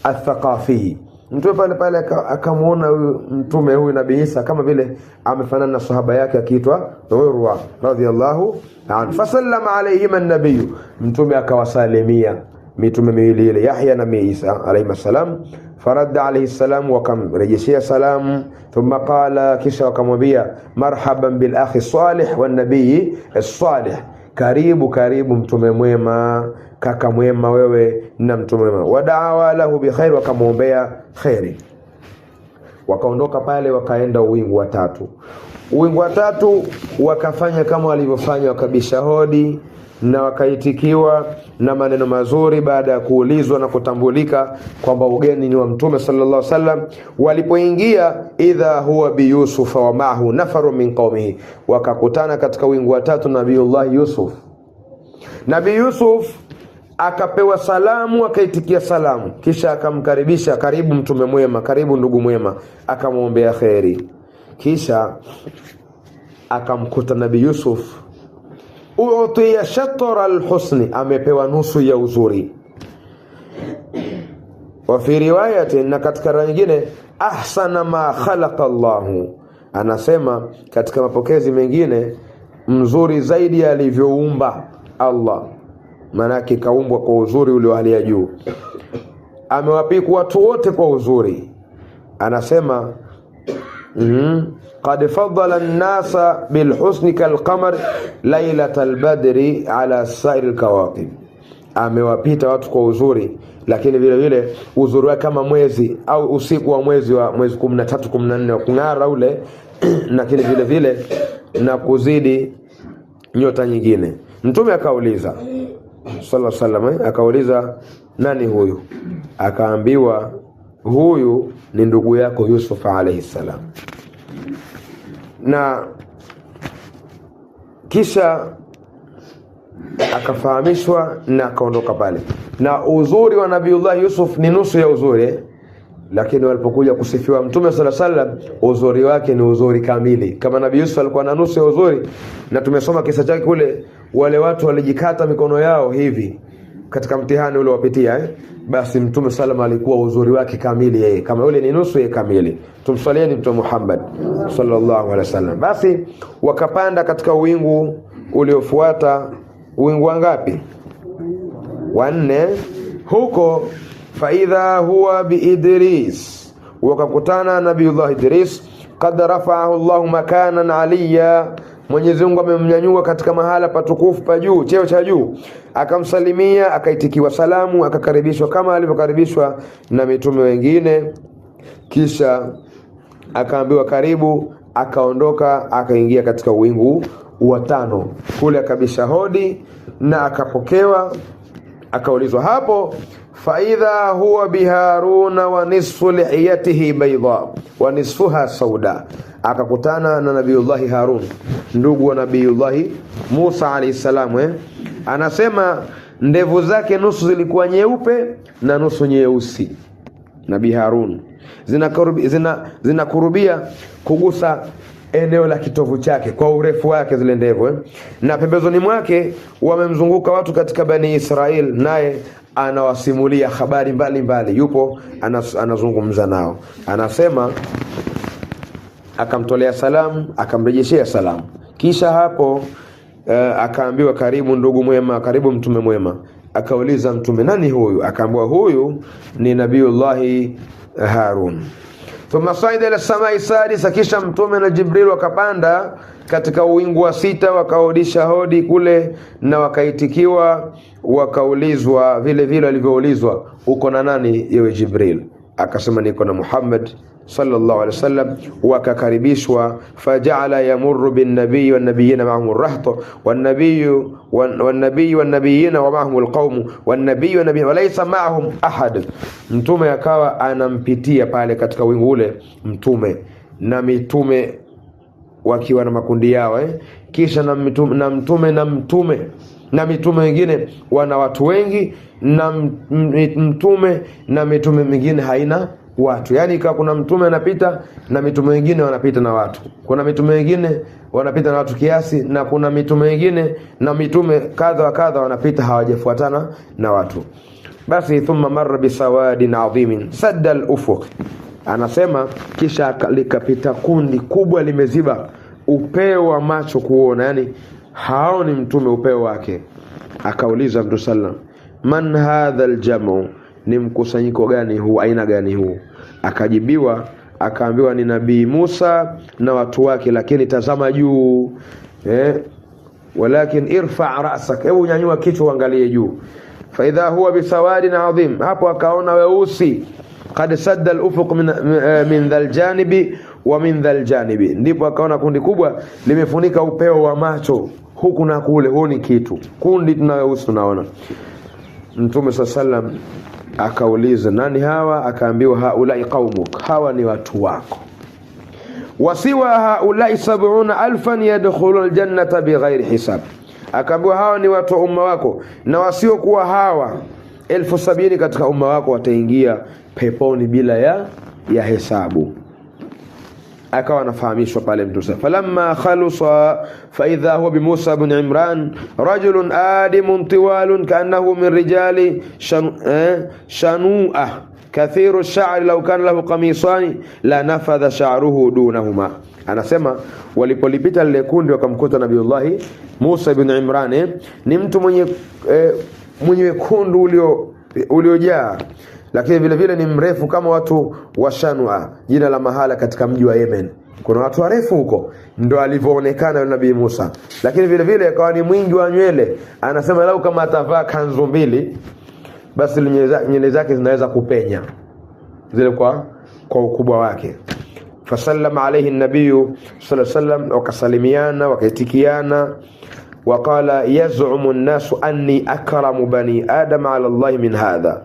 al-Thaqafi. Mtume pale akamuona huyu Mtume huyu Nabii Isa kama vile amefanana na sahaba yake akiitwa Urwa radhiyallahu anhu. Fasallama alayhim an-nabiy, Mtume akawasalimia mitume miwili ile Yahya na Isa alayhi salam. Faradda alayhi salam, wakamrejeshia salamu. Thumma qala, kisha wakamwambia marhaban bil akhi salih wan nabii as-salih, karibu mtume mwema, kaka mwema wewe na mtume mwema. Wada'awa lahu bi khair, wakamwombea khairi. Wakaondoka pale wakaenda uwingu wa tatu. Uwingu wa tatu wakafanya kama walivyofanya, wakabisha hodi na wakaitikiwa na maneno mazuri baada ya kuulizwa na kutambulika kwamba ugeni ni wa Mtume sallallahu alaihi wasallam. Walipoingia, idha huwa bi Yusuf wa ma'ahu nafaru min qaumihi, wakakutana katika wingu wa tatu Nabiiullah Yusuf. Nabii Yusuf akapewa salamu, akaitikia salamu, kisha akamkaribisha, karibu mtume mwema, karibu ndugu mwema, akamwombea kheri. Kisha akamkuta Nabii Yusuf u'tiya shatra al-husni, amepewa nusu ya uzuri. Wa fi riwayati, na katika riwaya nyingine, ahsana ma khalaqa Allahu, anasema katika mapokezi mengine, mzuri zaidi alivyoumba Allah. Manake kaumbwa kwa uzuri ule wa hali ya juu. Amewapika watu wote kwa uzuri. Anasema qad faddala an-nasa bil husni kal qamar laylatal badri ala sa'ir al kawakib. Amewapita watu kwa uzuri, lakini vile vile uzuri wake kama mwezi au usiku wa mwezi 13 14 kung'ara ule lakini vile vile na kuzidi nyota nyingine. Mtume akauliza sallallahu alaihi wasallam, akauliza nani huyu? Akaambiwa huyu ni ndugu yako Yusuf alayhi salam. Na kisha akafahamishwa na akaondoka pale. Na uzuri wa Nabiiullah Yusuf ni nusu ya uzuri, lakini walipokuja kusifiwa Mtume sallallahu alaihi wasallam, uzuri wake ni uzuri kamili. Kama Nabii Yusuf alikuwa na nusu ya uzuri, na tumesoma kisa chake kule, wale watu walijikata mikono yao hivi katika mtihani ule wapitia, basi Mtume sallallahu alikuwa uzuri wake kamili yeye, kama yule ni nusu yeye kamili. Tumsalieni Mtume Muhammad sallallahu alaihi wasallam. Basi wakapanda katika wingu uliofuata, wingu wangapi? Wanne. Huko faidha huwa biidris, wakakutana Nabiiullah Idris, qad rafa'ahu Allahu makanan aliyya, Mwenyezi Mungu amemnyanyua katika mahala patukufu pa juu, cheo cha juu. Akamsalimia, akaitikiwa salamu, akakaribishwa kama alivyokaribishwa na mitume wengine. Kisha akaambiwa karibu, akaondoka, akaingia katika wingu wa tano. Kule akabisha hodi na akapokewa, akaulizwa hapo, faidha huwa biharuna wa nisfu lihiyatihi bayda wa nisfuha sauda. Akakutana na Nabiiullah Harun, ndugu wa Nabiiullah Musa alayhi salam. Anasema ndevu zake nusu zilikuwa nyeupe na nusu nyeusi. Nabii Harun zinakurubia kugusa eneo la kitovu chake kwa urefu wake zile ndevu, na pembezoni mwake wamemzunguka watu katika Bani Israel, naye anawasimulia habari mbalimbali, yupo anazungumza nao. Anasema akamtolea salamu, akamrejeshea salamu. Kisha hapo akaambiwa karibu ndugu mwema, karibu mtume mwema. Akauliza mtume, nani huyu? Akaambiwa huyu ni Nabiiullah Harun. Thumma saida ila samai sadisa, kisha mtume na Jibril wakapanda katika wingu wa sita, wakaodisha hodi kule na wakaitikiwa, wakaulizwa vile vile alivyoulizwa, uko na nani yewe Jibril? Akasema niko na Muhammad sallallahu alaihi wasallam. Wakakaribishwa, faja'ala yamurru bin nabiy wan nabiyina ma'ahum ar-rahta wan nabiy wan nabiyina wa ma'ahum al-qawm wan nabiy wan nabiyina wa laysa ma'ahum ahad. Mtume akawa anampitia pale katika wingu ule, mtume na mitume wakiwa na makundi yao, kisha na mitume wengine wana watu wengi, na mtume na mitume mingine haina watu. Yani ikawa kuna mtume anapita na mitume wengine wanapita na watu, kuna mitume wengine wanapita na watu kiasi, na kuna mitume wengine na mitume kadha wa kadha wanapita hawajafuatana na watu. Basi thumma marra bisawadin adhimin sadda al-ufuq. Anasema kisha likapita kundi kubwa limeziba upeo wa macho kuona, yani haoni mtume upeo wake. Akauliza Mtume sallam, man hadha aljamu, ni mkusanyiko gani huu, aina gani huu? Akajibiwa, akaambiwa ni Nabii Musa na watu wake, lakini tazama juu, walakin irfa' ra'sak, hebu nyanyua kichwa uangalie juu. Fa idha huwa bisawadin adhim, hapo akaona weusi, qad sadda al-ufuq min dhal janibi wa min dhal janibi, ndipo akaona kundi kubwa limefunika upeo wa macho huku na kule, huoni kitu, kundi tunaweusi tunaona. Mtume sallam akauliza, nani hawa? Akaambiwa, haulai qaumuk, hawa ni watu wako. Wasiwa haulai 70,000 yadkhulul jannata bighairi hisab, Akaambiwa hawa ni watu wa umma wako, na wasiokuwa hawa 70,000 katika umma wako wataingia peponi bila ya hesabu. Akawa anafahamishwa pale mtu sasa. Falamma khalusa fa idha huwa bi Musa ibn Imran rajulun adimun tiwalun kaannahu min rijali shanu'a kathiru ash-sha'r law kana lahu qamisani la nafadha sha'ruhu dunahuma. Anasema walipolipita lile kundi wakamkuta Nabiiullah Musa ibn Imran, ni mtu mwenye wekundu uliojaa, lakini vile vile ni mrefu kama watu wa Shanua, jina la mahala katika mji wa Yemen. Kuna watu warefu huko, ndo alivyoonekana Nabii Musa. Lakini vile vile akawa ni mwingi wa nywele. Anasema lau kama atavaa kanzu mbili, basi nywele zake zinaweza kupenya zile kwa ukubwa wake. Fasallama alayhi an-nabiy sallallahu alayhi wasallam, wakasalimiana wakaitikiana. Waqala yaz'umu an-nasu anni akramu bani adam ala Allah min hadha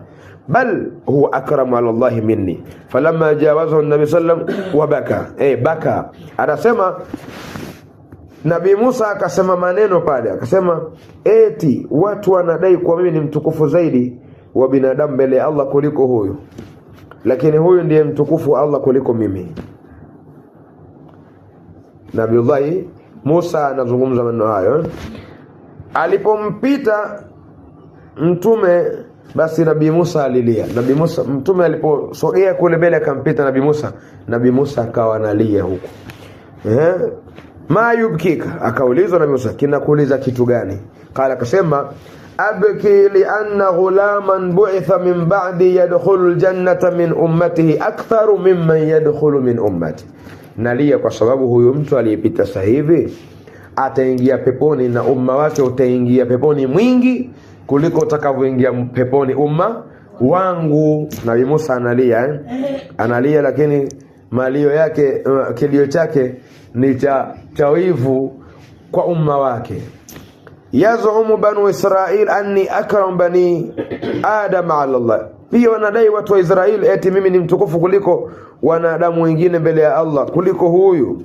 bal huwa akramu ala Allah minni. Falamma jawazahu an-nabi sallam wa baka. Anasema Nabii Musa akasema maneno pale, akasema eti watu wanadai kwa mimi ni mtukufu zaidi wa binadamu mbele ya Allah kuliko huyu, lakini huyu ndiye mtukufu wa Allah kuliko mimi. Nabiiullah Musa anazungumza maneno hayo. Alipompita mtume, basi Nabii Musa alilia. Mtume aliposogea kule mbele akampita Nabii Musa akawa analia huko. Ma yubkika, akaulizwa Nabii Musa, kinakuuliza kitu gani? Kala, akasema abki li anna ghulaman bu'itha min ba'di yadkhulu aljannata min ummatihi aktharu mimman yadkhulu min ummati. Nalia kwa sababu huyu mtu aliyepita sasa hivi ataingia peponi na umma wake utaingia peponi mwingi kuliko utakavyoingia peponi umma wangu. Nabii Musa analia, lakini malio yake, kilio chake ni cha wivu kwa umma wake. Yazumu banu Israil anni akram bani adam ala Allah. Pia wanadai watu wa Israeli eti mimi ni mtukufu kuliko wanadamu wengine mbele ya Allah kuliko huyu.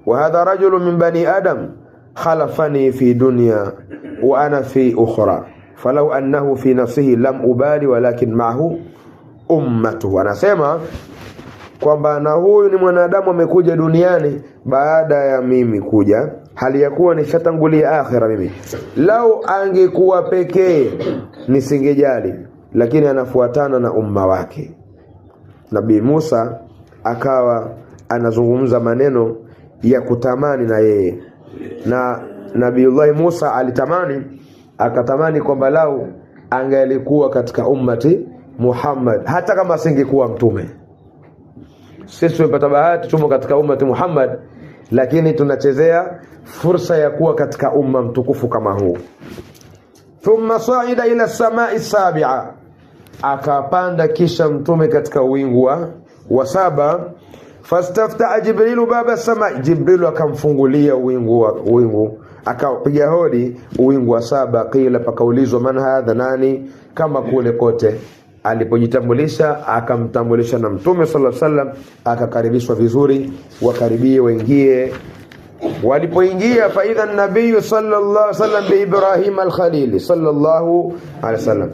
Wa hadha rajulun min bani adam khalafani fi dunya wa ana fi ukhra falau annahu fi nafsihi lam ubali walakin ma'hu ummatu. Anasema kwamba na huyu ni mwanadamu amekuja duniani baada ya mimi kuja, hali ya kuwa nishatangulia akhira mimi. Lau angekuwa pekee nisingejali, lakini anafuatana na umma wake. Nabii Musa akawa anazungumza maneno ya kutamani na yeye, na Nabiiullah Musa akatamani kwamba lau angelikuwa katika ummati Muhammad, hata kama asingekuwa mtume. Sisi tumepata bahati tumo katika ummati Muhammad, lakini tunachezea fursa ya kuwa katika umma mtukufu kama huu. Thumma sa'ida ila samai sabi'a, akapanda kisha mtume katika wingu wa saba. Fastafta Jibrilu baba sama, Jibrilu akamfungulia wingu akapiga hodi wingu wa saba. Qila, pakaulizwa man hadha, nani? Kama kule kote alipojitambulisha akamtambulisha na mtume sallallahu alaihi wasallam, akakaribishwa vizuri, wakaribie waingie. Walipoingia fa idha an-nabiy sallallahu alaihi wasallam bi Ibrahim al-Khalil sallallahu alaihi wasallam.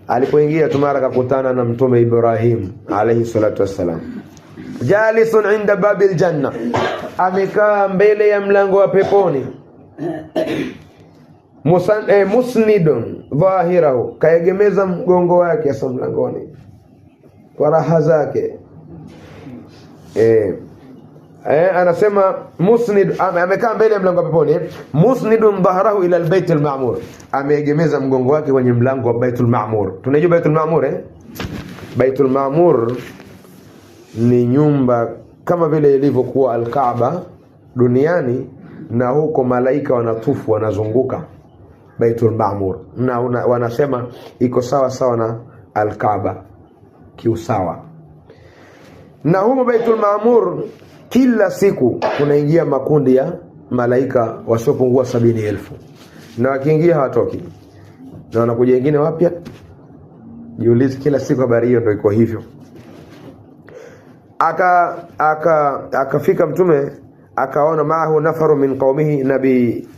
Alipoingia tumara akakutana na mtume Ibrahim alayhi salatu wasallam, jalisun inda babil janna, amekaa mbele ya mlango wa peponi. Musnidun dhahirahu, kaegemeza mgongo wake hasa mlangoni kwa raha zake. Anasema musnid, amekaa mbele ya mlango wa peponi. Musnidun dhahrahu ila albayt alma'mur, ameegemeza mgongo wake kwenye mlango wa Baitul Ma'mur. Tunajua Baitul Ma'mur Baitul Ma'mur ni nyumba kama vile ilivyokuwa Al-Kaaba duniani, na huko malaika wanatufu wanazunguka Baitul Ma'mur, na wanasema iko sawa sawa na Al-Kaaba kiusawa. Na huko Baitul Ma'mur kila siku kunaingia makundi ya malaika wasiopungua 70,000, na wakiingia hawatoki, na wanakuja wengine wapya. Jiulize, kila siku habari hiyo ndio iko hivyo. Akafika mtume akaona maahu nafaru min qaumihi,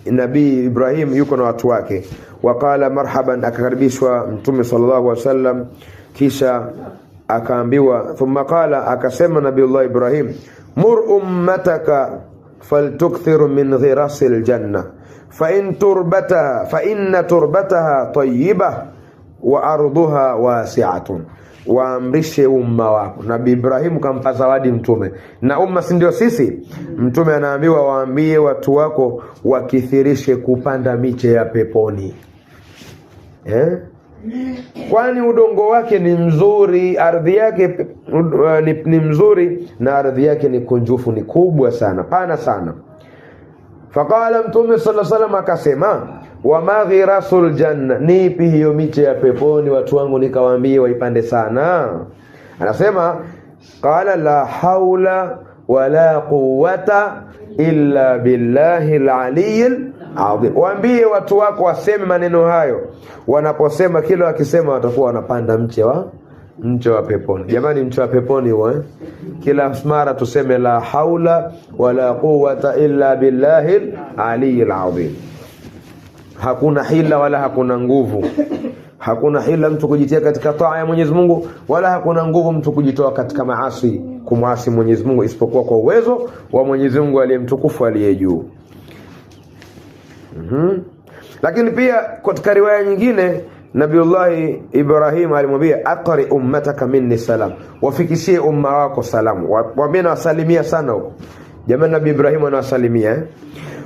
nabii Ibrahim yuko na watu wake. Waqala marhaban, akakaribishwa mtume sallallahu alaihi wasallam. Kisha akaambiwa, thumma qala, akasema nabiiullah Ibrahim, mur ummataka faltukthiru min ghirasil janna fa inna turbataha tayyibah wa arduha wasi'atun. Waamrishe umma wako. Nabii Ibrahim kampa zawadi mtume, na umma si ndio sisi? Mtume anaambiwa waambie watu wako wakithirishe kupanda miche ya peponi. Kwani udongo wake ni mzuri, ardhi yake ni mzuri, na ardhi yake ni kunjufu, ni kubwa sana, pana sana. Faqala mtume sallallahu alaihi wasallam akasema, wa maghirasul janna, nipi hiyo miche ya peponi watu wangu nikawaambie waipande sana? Anasema, qala la haula wala quwwata illa billahi al-aliyyil adhim. Waambie watu wako waseme maneno hayo. Wanaposema, kila wakisema watakuwa wanapanda mche wa peponi. Jamani, mche wa peponi huo kila mara tuseme la haula wala quwwata illa billahi al-aliyyil adhim. Hakuna hila wala hakuna nguvu. Hakuna hila mtu kujitia katika taa ya Mwenyezi Mungu, wala hakuna nguvu mtu kujitoa katika maasi, kumwasi Mwenyezi Mungu, isipokuwa kwa uwezo wa Mwenyezi Mungu aliyemtukufu, aliyejuu. Lakini pia katika riwaya nyingine Nabiullah Ibrahim alimwambia, aqri ummataka minni salam, wafikishie umma wako salamu, waambie na wasalimia sana huko. Jamani, Nabii Ibrahim anawasalimia.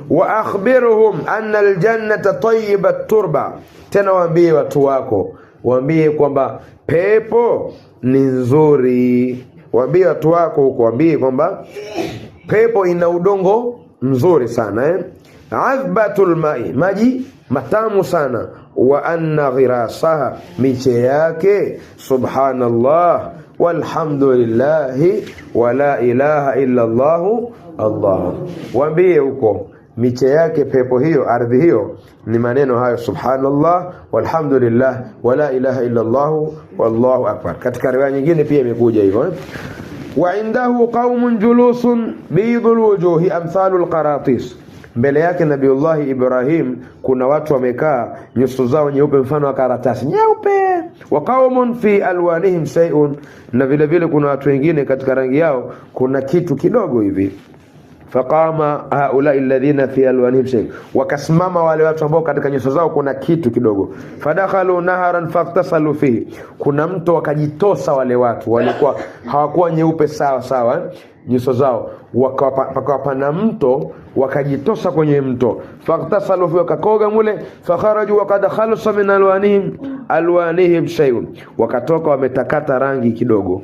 Wa akhbiruhum anna aljannata tayyibat turba, tena waambie watu wako, waambie kwamba pepo ni nzuri. Waambie watu wako huko, waambie kwamba pepo ina udongo mzuri sana, azbatul ma'i, maji matamu sana. Wa anna ghirasaha, miche yake, subhanallah walhamdulillahi wa la ilaha illa Allah. Waambie huko miche yake pepo hiyo, ardhi hiyo, ni maneno hayo, subhanallah walhamdulillah wa la ilaha illa Allah wallahu akbar. Katika riwaya nyingine pia imekuja hivyo. Wa indahu qaumun julusun bidul wujuhi amthalul qaratis, mbele yake Nabiullah Ibrahim kuna watu wamekaa, nyuso zao nyeupe mfano wa karatasi nyeupe. Wa qaumun fi alwanihim shay'un, na vile vile kuna watu wengine katika rangi yao kuna kitu kidogo hivi. Faqama haulai alladhina fi alwanihim shay, wakasimama wale watu ambao katika nyuso zao kuna kitu kidogo. Fadakhalu naharan faqtasalu fihi, kuna mto wakajitosa. Wale watu walikuwa hawakuwa nyeupe sawa nyuso zao, wakapana mto wakajitosa kwenye mto. Faqtasalu fihi, wakakoga mule. Fakharaju waqad khalasa min alwanihim shay'un, wakatoka wametakata rangi kidogo.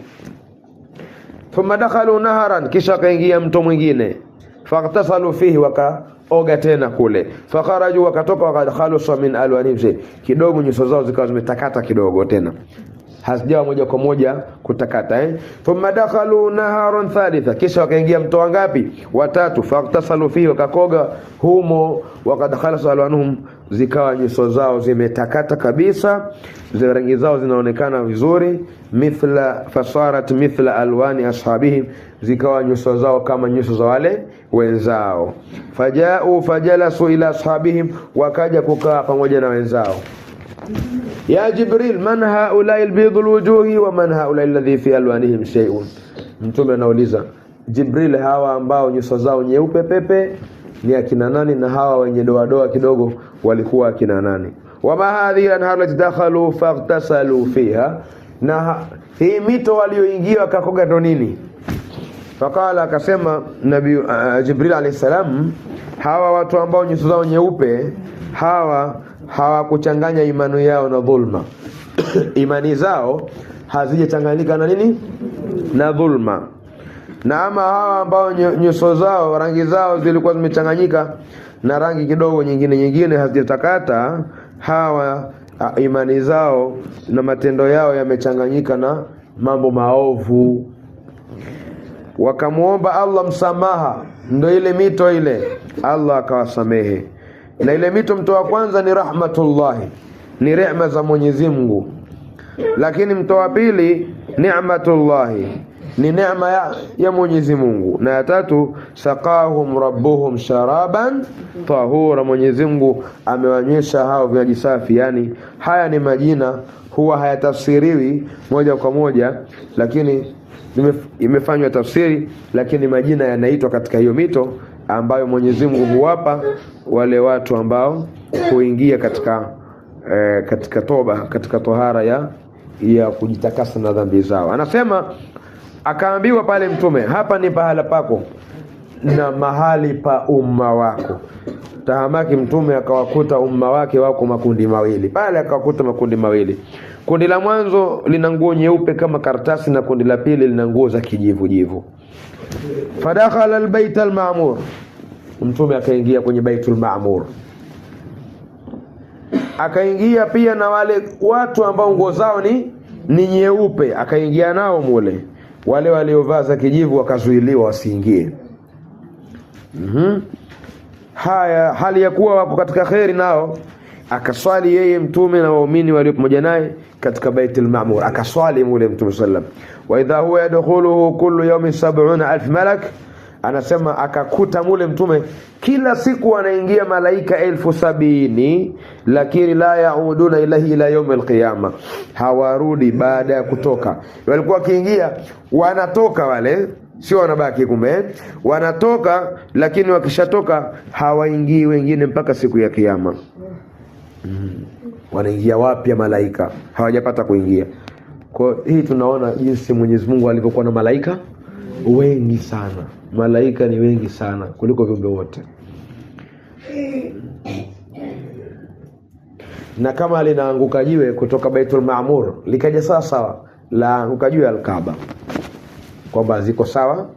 Thumma dakhalu naharan, kisha kaingia mto mwingine. Faqtasalu fihi, wakaoga tena kule. Fakharaju, wakatoka wakad khalusa min alwanihim, kidogo nyuso zao zikawa zimetakata kidogo tena, hazijawa moja kwa moja kutakata. Thumma dakhalu naharan thalitha, kisha wakaingia mto wangapi? Watatu. Faqtasalu fihi, wakakoga humo. Wakad khalasa alwanuhum, zikawa nyuso zao zimetakata kabisa, rangi zao zinaonekana vizuri. Fasarat mithla alwani ashabihim, zikawa nyuso zao kama nyuso za wale wenzao. Fajalasu ila ashabihim, wakaja kukaa pamoja na wenzao. Ya Jibril, man haulai albidul wujuhi wa man haulai alladhi fi alwanihim shay'un. Mtume anauliza, Jibril, hawa ambao nyuso zao nyeupe pepe ni akina nani, na hawa wenye doa kidogo walikuwa akina nani? Wa ma hadhihi anhar lati dakhalu faqtasalu fiha, na hii mito walioingia wakakoga ndo nini? Faqala, akasema Nabii Jibril alayhi salam, hawa watu ambao nyuso zao nyeupe, hawa hawakuchanganya imani yao na dhulma. Imani zao hazijachanganyika na nini? Na dhulma. Na ama hawa ambao nyuso zao, rangi zao zilikuwa zimechanganyika na rangi kidogo nyingine hazijatakata, hawa imani zao na matendo yao yamechanganyika na mambo maovu. Wakamuomba Allah msamaha, ndo ile mito ile, Allah akawasamehe. Na ile mito, mto wa kwanza ni rahmatullahi, ni rehema za Mwenyezi Mungu. Lakini mto wa pili ni'matullahi, ni neema ya Mwenyezi Mungu. Na ya tatu, saqahum rabbuhum sharaban tahura, Mwenyezi Mungu amewanywesha hao vinywaji safi. Yani haya ni majina, huwa hayatafsiriwi moja kwa moja, lakini imefanywa tafsiri, lakini majina yanaitwa katika hiyo mito ambayo Mwenyezi Mungu huwapa wale watu ambao huingia katika toba, katika tohara ya kujitakasa na dhambi zao. Anasema akaambiwa pale Mtume, hapa ni pahala pako na mahali pa umma wako. Tahamaki Mtume akawakuta umma wake wako makundi mawili. Pale akawakuta makundi mawili. Kundi la mwanzo lina nguo nyeupe kama karatasi, na kundi la pili lina nguo za kijivu jivu. Fadakhala albayt alma'mur, Mtume akaingia kwenye Baitul Ma'mur. Akaingia pia na wale watu ambao nguo zao ni nyeupe, akaingia nao mule. Wale waliovaa za kijivu wakazuiliwa wasiingie. Haya, hali ya kuwa wako katika khairi nao, akaswali yeye Mtume na waumini walio pamoja naye katika Baitul Ma'mur. Akaswali mule Mtume sallam, wa idha huwa yadkhuluhu kullu yawmin 70,000 malak. Anasema akakuta mule Mtume kila siku anaingia malaika 70,000, lakini la yauduna ilahi ila yawm alqiyama, hawarudi baada ya kutoka. Walikuwa kiingia wanatoka wale, sio wanabaki, kumbe wanatoka, lakini wakishatoka hawaingii wengine mpaka siku ya kiyama. Wanaingia wapya malaika, hawajapata kuingia. Kwa hii tunaona jinsi Mwenyezi Mungu alivyokuwa na malaika wengi sana. Malaika ni wengi sana kuliko viumbe wote. Na kama linaanguka jiwe kutoka Baitul Ma'mur likaja sawa la anguka jiwe al-Kaaba, kwamba ziko sawa.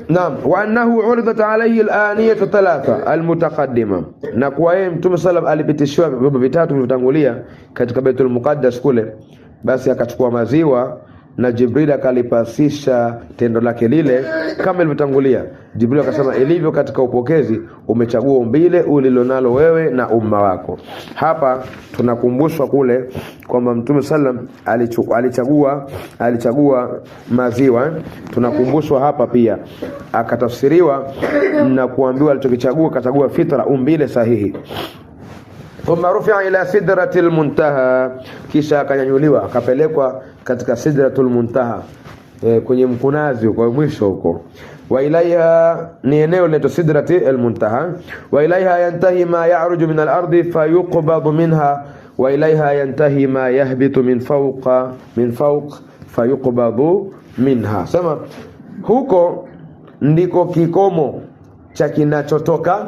Naam, wa annahu uridat alayhi al-aniyatu thalatha al-mutaqaddima, na kwa yeye Mtume sallam alipitishiwa vyombo vitatu vilivyotangulia katika Baitul Muqaddas kule. Basi akachukua maziwa na Jibril akalipasisha tendo lake lile kama ilivyotangulia. Jibril akasema, ilivyo katika upokezi, umechagua umbile ulilonalo wewe na umma wako. Hapa tunakumbushwa kule kwamba Mtume sallam alichagua maziwa. Tunakumbushwa hapa pia akatafsiriwa na kuambiwa alichokichagua, kachagua fitra, umbile sahihi. Thumma rufi'a ila sidratil muntaha, kisha akanyanyuliwa akapelekwa katika sidratul muntaha, kwenye mkunazi kwa mwisho huko. Wa ilaiha, ni eneo linaloitwa sidratul muntaha. Wa ilaiha yantahi ma ya'ruju min al-ardi fayuqbadu minha, wa ilaiha yantahi ma yahbitu min fawq fayuqbadu minha. Sema huko ndiko kikomo cha kinachotoka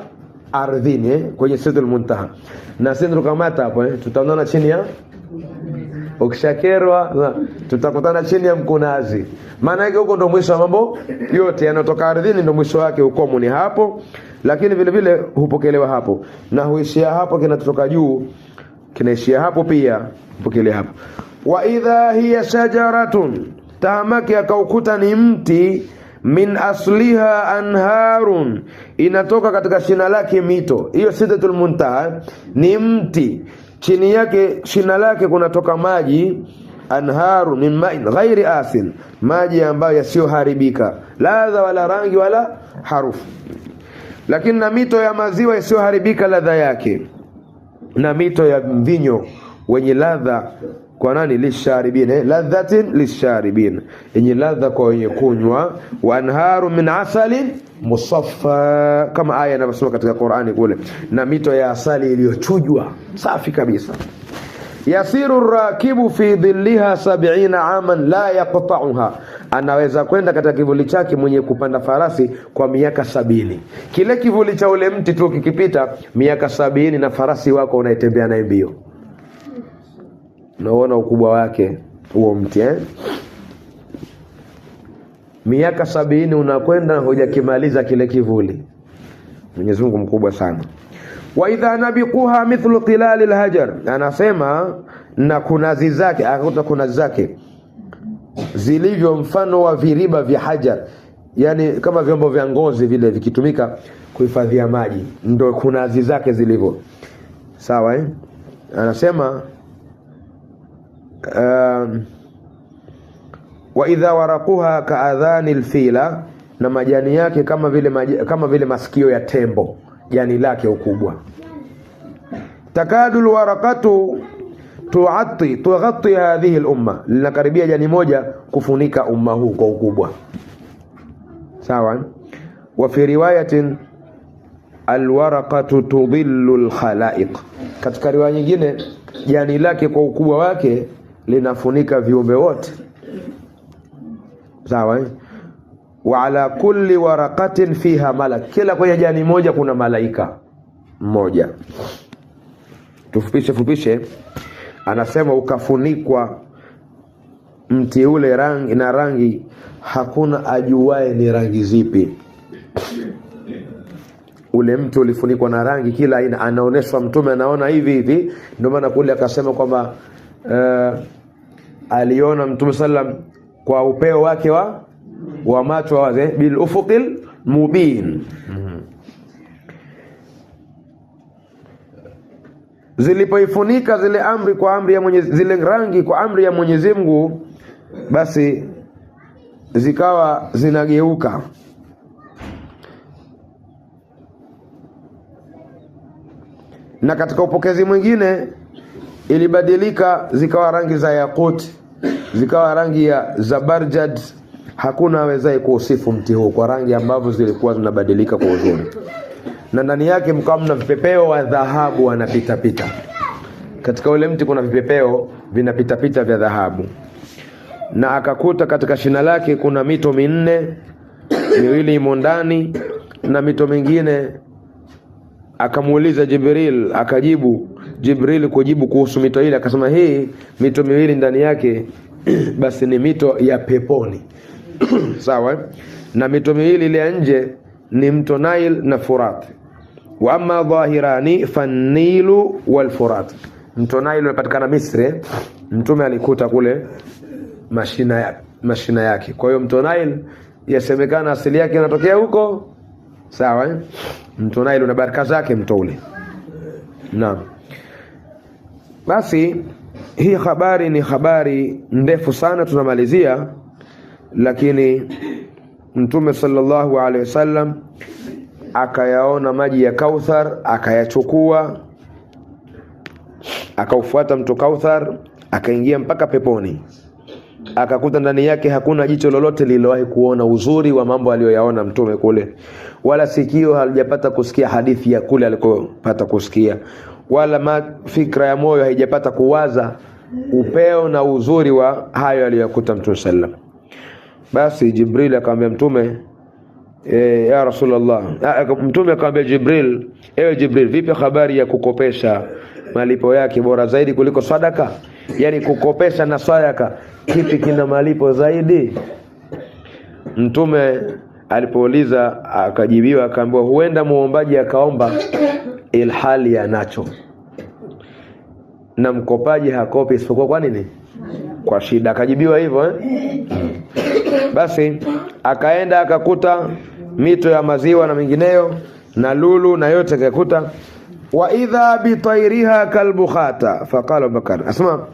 ardhini, kwenye sidratul muntaha. Na sisi kamata hapo tutaonana chini ya ukishakerwa, tutakutana chini ya mkunazi. Maana yake huko ndo mwisho wa mambo yote yanotoka ardhini, ndo mwisho wake, ukomo ni hapo, lakini vile vile hupokelewa hapo na huishia hapo. Kinatoka juu kinaishia hapo pia, hupokelewa hapo. Wa idha hiya shajaratun, tahamaki akaukuta ni mti, min asliha anharun, inatoka katika shina lake mito. Hiyo sidratul muntaha ni mti, chini yake shina lake kunatoka maji. Anharu min ma'in ghairi asin, maji ambayo yasiyoharibika ladha wala rangi wala harufu. Lakini na mito ya maziwa yasiyoharibika ladha yake, na mito ya mvinyo wenye ladha kwa nani? Lisharibin, ladhatin lisharibin, yenye ladha kwa wenye kunywa. Wa anharu min asalin musaffa, kama aya inavyosema katika Qur'ani kule, na mito ya asali iliyochujwa safi kabisa. Yasiru rakibu fi dhilliha 70 aman la yaqta'uha, anaweza kwenda katika kivuli chake mwenye kupanda farasi kwa miaka 70. Kile kivuli cha ule mti tu kikipita miaka 70, na farasi wako unaitembea naye mbio. Naona ukubwa wake huo mti miaka 70 unakwenda hujakimaliza kile kivuli. Mwenyezi Mungu mkubwa sana. Wa idha nabiquha mithlu qilal alhajar, anasema na kunazi zake, akakuta kunazi zake zilivyo mfano wa viriba vya hajar, yani kama vyombo vya ngozi vile vikitumika kuhifadhia maji, ndio kunazi zake zilivyo. Sawa Anasema wa idha waraquha kaadhani alfila, na majani yake kama vile masikio ya tembo, jani lake ukubwa. Takadu alwaraqatu tughatti hadhihi al-umma, linakaribia jani moja kufunika umma huu kwa ukubwa. Sawa. Wa fi riwayatin alwaraqatu tudhillu alkhalaiq, katika riwaya nyingine jani lake kwa ukubwa wake linafunika viumbe wote. Sawa. Wa ala kulli waraqatin fiha malak, kila kwenye jani moja kuna malaika mmoja. Tufupishe anasema ukafunikwa mti ule rangi hakuna ajuae ni rangi zipi. Ule mtu ulifunikwa na rangi kila aina, anaoneshwa Mtume anaona hivi. Ndio maana kule akasema kwamba aliona Mtume sallam kwa upeo wake wa macho wazi, bil ufuqil mubin. Zilipoifunika zile amri kwa amri ya Mwenyezi, zile rangi kwa amri ya Mwenyezi Mungu, basi zikawa zinageuka. Na katika upokezi mwingine ilibadilika, zikawa rangi za yakut, zikawa rangi ya zabarjad. Hakuna awezaye kuusifu mti huu kwa rangi ambavyo zilikuwa zinabadilika kwa uzuri. Na ndani yake mkawa mna vipepeo wa dhahabu wanapita. Katika ule mti kuna vipepeo vinapita vya dhahabu. Na akakuta katika shina lake kuna mito 4, miwili imo ndani na mito mingine. Akamuuliza Jibril, akajibu Jibril kujibu kuhusu mito ile, akasema hii mito miwili ndani yake basi ni mito ya peponi. Sawa. Na mito miwili ile nje ni mto Nile na Furat. Wa amma dhahirani fan-Nilu wal-Furat. Mto Nile unapatikana Misri, Mtume alikuta kule mashina yake. Kwa hiyo mto Nile yasemekana asili yake inatokea huko. Sawa. Mto Nile una baraka zake mto ule. Naam. Basi hii habari ni habari ndefu sana, tunamalizia. Lakini Mtume sallallahu alaihi wasallam akayaona maji ya Kauthar, akayachukua, akaufuata mto Kauthar, akaingia mpaka peponi. Akakuta ndani yake hakuna jicho lolote lililowahi kuona uzuri wa mambo aliyoyaona Mtume kule, wala sikio halijapata kusikia hadithi ya kule alikopata kusikia, wala fikra ya moyo haijapata kuwaza upeo na uzuri wa hayo aliyokuta Mtume sallam. Basi Jibril akamwambia Mtume, ya Rasulullah, Mtume akamwambia Jibril, ewe Jibril, vipi habari ya kukopesha malipo yake bora zaidi kuliko sadaka? Yani kukopesha na sadaka, kipi kina malipo zaidi? Mtume alipouliza akajibiwa, akaambiwa huenda muombaji akaomba ilhali anacho, na mkopaji hakopi isipokuwa kwa nini? Kwa shida. Akajibiwa hivyo Basi akaenda akakuta mito ya maziwa na mengineyo na lulu na yote akakuta. Wa idha bitairiha kalbukhata faqala Abubakar, asema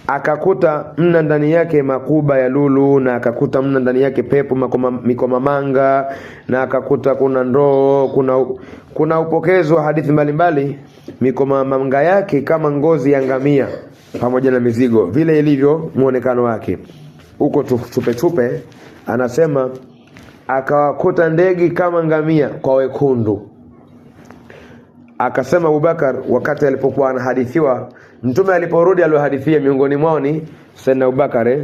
akakuta mna ndani yake makuba ya lulu, na akakuta mna ndani yake pepo mikomamanga, na akakuta kuna ndoo, kuna upokezo wa hadithi mbalimbali. Mikomamanga yake kama ngozi ya ngamia pamoja na mizigo, vile ilivyo muonekano wake. Huko chupe anasema akawakuta ndege kama ngamia kwa wekundu. Akasema Abubakar wakati alipokuwa anahadithiwa, Mtume aliporudi aliohadithia miongoni mwao ni Sayyidina Abubakar.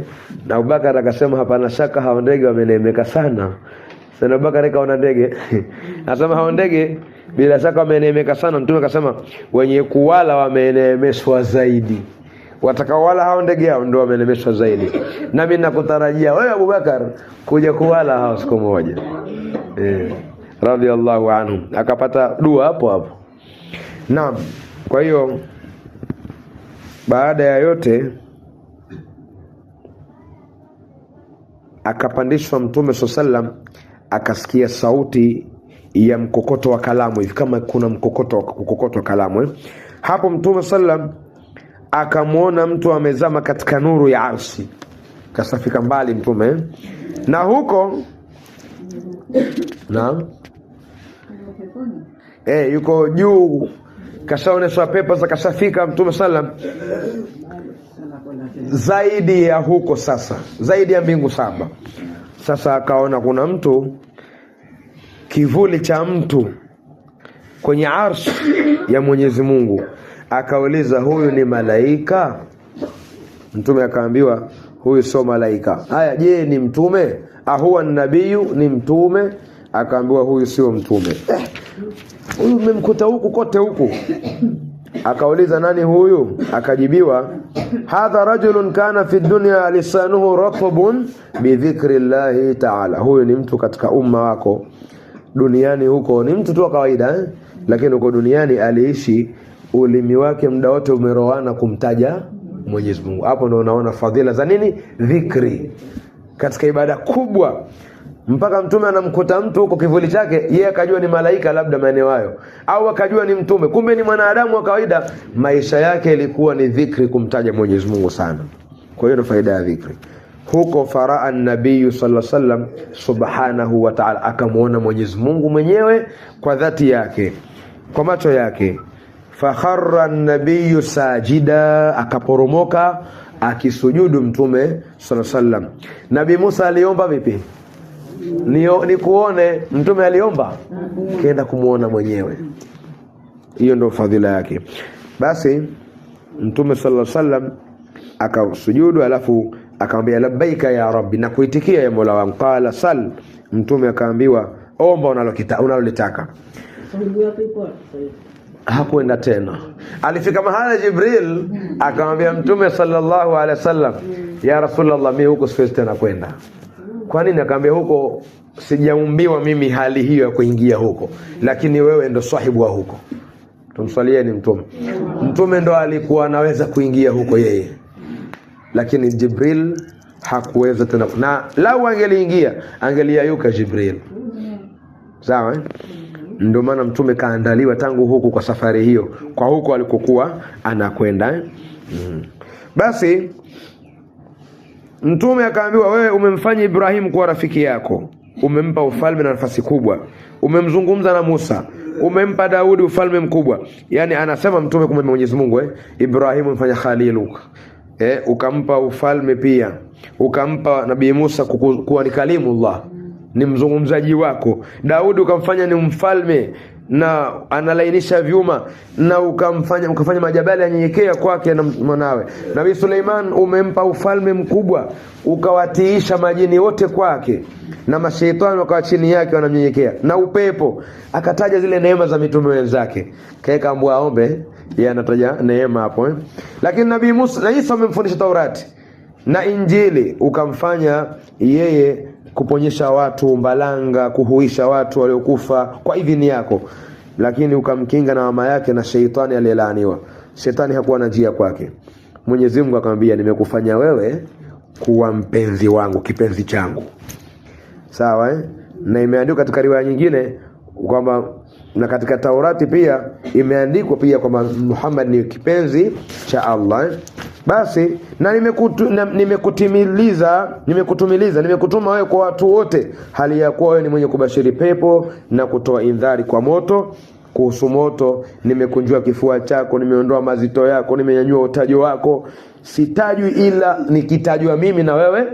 Na Abubakar akasema hapana shaka hao ndege wameneemeka sana. Sayyidina Abubakar kaona ndege anasema hao ndege bila shaka wameneemeka sana. Mtume akasema wenye kuwala wameneemeshwa zaidi, watakawala hao ndege hao ndio wameneemeshwa zaidi. Nami ninakutarajia wewe Abubakar kuja kuwala hao siku moja. Radiyallahu anhu. Akapata dua hapo. Naam. Kwa hiyo baada ya yote akapandishwa Mtume sallam, akasikia sauti ya mkokoto wa kalamu hivi, kama kuna mkokoto wa kalamu. Hapo Mtume sallam akamuona mtu amezama katika nuru ya arshi. Kasafika mbali mtume na huko na yuko juu, kashaonesha pepo za kashafika mtume sallam zaidi ya huko, sasa zaidi ya mbingu 7. Sasa akaona kuna mtu, kivuli cha mtu kwenye arshi ya Mwenyezi Mungu. Akauliza, huyu ni malaika? Mtume akaambiwa huyu sio malaika. Haya, je, ni mtume? Ahuwa nabiyu, ni mtume? Akaambiwa huyu sio mtume. Huyu mmemkuta huku kote huku. Akauliza, nani huyu? Akajibiwa, hadha rajulun kana fi dunya lisanuhu ratbun bi dhikri llahi ta'ala. Huyu ni mtu katika umma wako. Duniani huko ni mtu tu kawaida, lakini huko duniani aliishi ulimi wake muda wote umerowana kumtaja Mwenyezi Mungu. Hapo ndio unaona fadhila za nini? Dhikri. Katika ibada kubwa, mpaka mtume anamkuta mtu huko kivuli chake, yeye akajua ni malaika labda maeneo hayo, au akajua ni mtume, kumbe ni mwanadamu wa kawaida. Maisha yake ilikuwa ni dhikri, kumtaja Mwenyezi Mungu sana. Kwa hiyo ndio faida ya dhikri. Huko faraa nabii sallallahu alaihi wasallam subhanahu wa ta'ala, akamuona Mwenyezi Mungu mwenyewe kwa dhati yake, kwa macho yake. Fakharra nabii sajida, akaporomoka akisujudu mtume sallallahu alaihi wasallam. Nabii Musa aliomba vipi? Ni kuone. Mtume aliomba, kaenda kumuona mwenyewe. Hiyo ndio fadhila yake. Basi mtume sallallahu alaihi wasallam akasujudu, alafu akamwambia labbaika ya rabbi, na kuitikia ya Mola wangu. Qala sal, mtume akaambiwa omba unalolitaka. Hakuenda tena. Alifika mahala Jibril akamwambia mtume sallallahu alaihi wasallam, ya Rasulullah, mimi huko siwezi tena kwenda. Kwa nini? Akamwambia, huko sijaumbiwa mimi hali hiyo ya kuingia huko, lakini wewe ndo sahibu wa huko. Tumsalieni mtume. Mtume ndo alikuwa anaweza kuingia huko yeye, lakini Jibril hakuweza tena. Na lau angeliingia, angeliayuka Jibril. Sawa? Ndio maana mtume kaandaliwa tangu huku kwa safari hiyo, kwa huko alikokuwa anakwenda. Basi mtume akaambiwa, wewe umemfanya Ibrahim kuwa rafiki yako, umempa ufalme na nafasi kubwa, umemzungumza na Musa, umempa Daudi ufalme mkubwa. Yani anasema mtume kumbe Mwenyezi Mungu Ibrahim umfanya khaliluk, ukampa ufalme pia, ukampa Nabii Musa kuwa ni kalimullah, ni mzungumzaji wako. Daudi ukamfanya ni mfalme na analainisha vyuma, na ukafanya majabali yanyenyekea kwake na mwanawe. Nabii Suleiman umempa ufalme mkubwa, ukawatiisha majini wote kwake, na mashaitani wakawa chini yake wanamnyenyekea, na upepo. Akataja zile neema za mitume wenzake, kaeka ambwa aombe, yeye anataja neema hapo. Lakini Nabii Musa na Isa umemfundisha Taurati na Injili, ukamfanya yeye kuponyesha watu mbalanga, kuhuisha watu waliokufa kwa idhini yako, lakini ukamkinga na mama yake na sheitani aliyelaaniwa. Shetani hakuwa na njia kwake. Mwenyezi Mungu akamwambia, nimekufanya wewe kuwa mpenzi wangu, kipenzi changu. Sawa Na imeandikwa katika riwaya nyingine kwamba, na katika Taurati pia imeandikwa pia kwamba Muhammad ni kipenzi cha Allah. Basi na nimekutuma wewe kwa watu wote, hali ya kuwa wewe ni mwenye kubashiri pepo na kutoa indhari kwa moto. Kuhusu moto, nimekunjua kifua chako, nimeondoa mazito yako, nimenyanyua utajo wako. Sitajwi ila nikitajwa mimi na wewe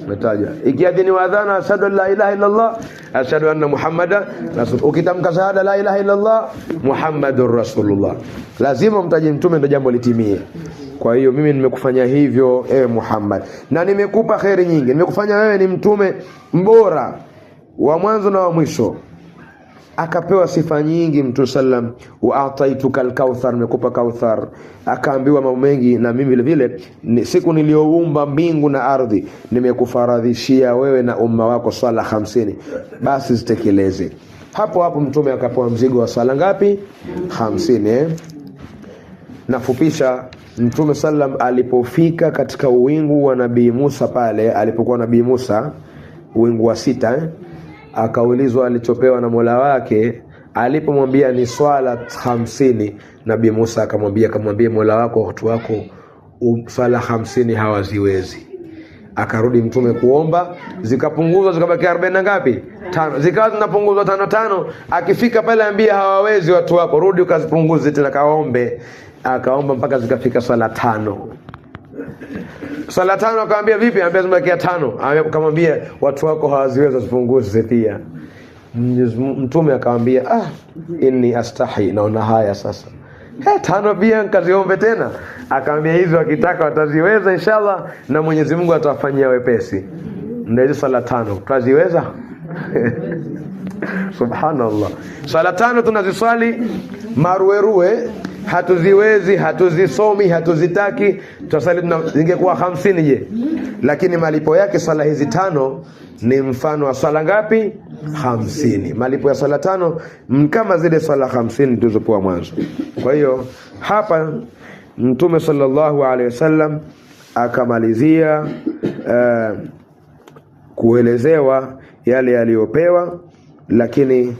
umetajwa. Ikiadhini wa adhana, ashhadu an la ilaha illa Allah, ashhadu anna Muhammadan rasul. Ukitamka shahada la ilaha illa Allah, Muhammadur Rasulullah, lazima mtaje mtume ndio jambo litimie. Kwa hiyo mimi nimekufanya hivyo Muhammad, na nimekupa khairi nyingi. Nimekufanya wewe ni mtume mbora wa mwanzo na wa mwisho. Akapewa sifa nyingi mtume sallam, wa ataituka al-kauthar, nimekupa kauthar. Akaambiwa mambo mengi, na mimi vile vile siku nilioumba mbingu na ardhi nimekufaradhishia wewe na umma wako swala 50, basi zitekeleze. Hapo mtume akapewa mzigo wa swala ngapi? 50. Nafupisha. Mtume sallam alipofika katika uwingu wa Nabii Musa, pale alipokuwa Nabii Musa uwingu wa 6, akaulizwa alichopewa na Mola wake. Alipomwambia ni swala 50, Nabii Musa akamwambia Mola wako, watu wako sala 50 hawaziwezi. Akarudi mtume kuomba, zikapunguzwa zikabaki 40 na ngapi? 5. Zikawa zinapunguzwa 5. Akifika pale ambia hawawezi watu wako, rudi ukazipunguze tena kaombe. Akaomba mpaka zikafika sala 5. Sala 5 akamwambia vipi? Anambia zimebaki 5. Akamwambia watu wako hawaziwezi zipunguze pia. Mtume akamwambia inni astahi, naona haya sasa. 5 pia nikaziombe tena. Akamwambia hizo wakitaka wataziweza inshallah, na Mwenyezi Mungu atawafanyia wepesi. Ndio hizo sala 5 tutaziweza. Subhanallah. Sala 5 tunaziswali maruerue, hatuziwezi, hatuzisomi, hatuzitaki. Tutasali ingekuwa 50 je? Lakini malipo yake sala hizi 5 ni mfano wa sala ngapi? 50. Malipo ya sala 5 kama zile sala 50 tulizopewa mwanzo. Kwa hiyo hapa Mtume sallallahu alaihi wasallam akamalizia kuelezewa yale yaliyopewa, lakini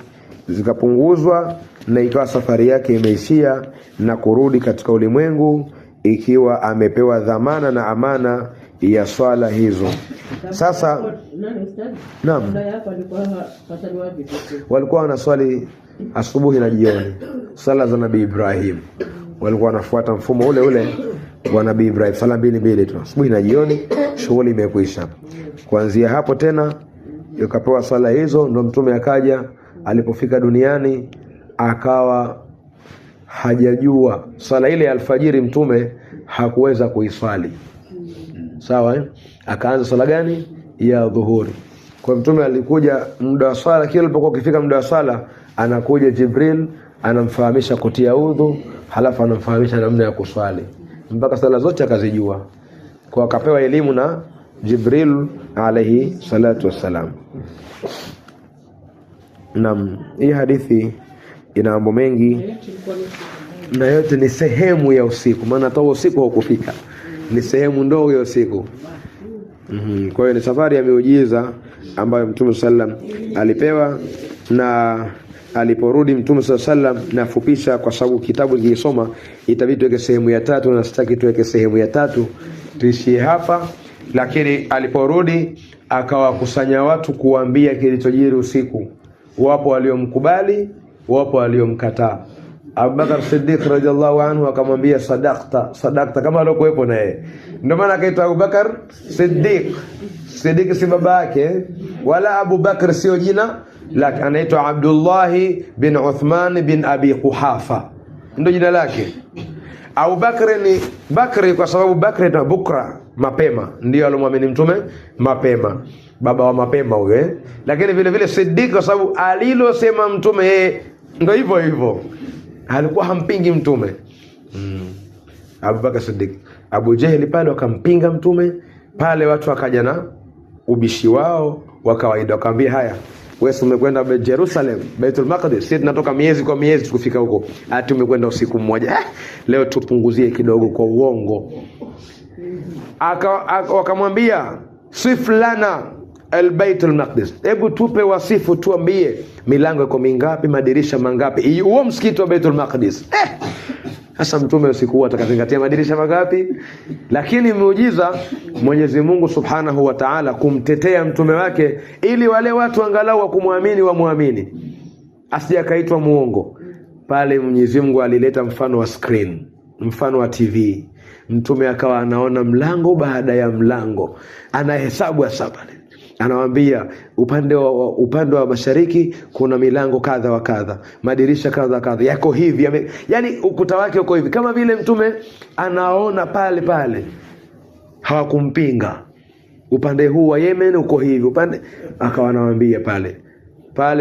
zikapunguzwa na ikawa safari yake imeishia na kurudi katika ulimwengu ikiwa amepewa dhamana na amana ya swala hizo. Sasa naam, walikuwa wanaswali asubuhi na jioni, sala za Nabii Ibrahim. Walikuwa wanafuata mfumo ule ule wa Nabii Ibrahim, sala 2 tu, asubuhi na jioni, shughuli imekwisha. Kuanzia hapo tena yukapewa sala hizo, ndo mtume akaja. Alipofika duniani akawa hajajua sala ile ya alfajiri, mtume hakuweza kuiswali. Sawa akaanza sala gani? Ya dhuhuri. Kwa mtume alikuja muda wa sala, kila alipokuwa kifika muda wa sala anakuja Jibril anamfahamisha kutia udhu, halafu anamfahamisha namna ya kuswali, mpaka sala zote akazijua. Kwa akapewa elimu na Jibril alayhi salatu wassalam. Naam, hii hadithi ina mambo mengi na yote ni sehemu ya usiku, maana hata usiku haukufika, ni sehemu ndogo ya usiku. Kwa hiyo ni safari ya miujiza ambayo Mtume sallam alipewa, na aliporudi Mtume sallam, nafupisha kwa sababu kitabu kilisoma itabidi tuweke sehemu ya 3 na sitaki tuweke sehemu ya 3, tuishie hapa. Lakini aliporudi akawakusanya watu kuambia kilichojiri usiku. Wapo waliomkubali, wapo waliomkataa. Abubakar Siddiq radhiallahu anhu akamwambia sadaqta kama alikuwepo na yeye. Ndio maana akaitwa Abubakar Siddiq. Siddiq si baba yake, wala Abubakar sio jina lake, anaitwa Abdullah bin Uthman bin Abi Quhafa, ndio jina lake. Abubakar ni Bakri kwa sababu Bakri na bukra, mapema, ndio alomwamini mtume mapema, baba wa mapema huyo. Lakini vile vile Siddiq kwa sababu alilosema mtume yeye ndio hivyo hivyo, alikuwa hampingi mtume. Abubakar Siddiq. Abu Jahli pale wakampinga mtume pale, watu wakaja na ubishi wao wa kawaida, wakamwambia haya, wewe umekwenda Jerusalem, Baitul Maqdis, sisi tunatoka miezi kwa miezi tukufika huko, ati umekwenda usiku mmoja. Leo tupunguzie kidogo kwa uongo. Wakamwambia sif lana al-Baitul Maqdis, hebu tupe wasifu, tuambie milango iko mingapi, madirisha mangapi huo msikiti wa Baitul Maqdis. Sasa mtume usiku huo atakazingatia madirisha mangapi? Lakini muujiza Mwenyezi Mungu Subhanahu wa Ta'ala kumtetea mtume wake ili wale watu angalau wakumwamini wamuamini, asije akaitwa muongo. Pale Mwenyezi Mungu alileta mfano wa screen, mfano wa TV. Mtume akawa anaona mlango baada ya mlango, anahesabu pale. Anawaambia upande wa mashariki kuna milango kadha wa kadha, madirisha kadha kadha, yako hivi, yani ukuta wake uko hivi, kama vile mtume anaona pale pale. Hawakumpinga. Upande huu wa Yemen uko hivi, upande akawa anawaambia pale.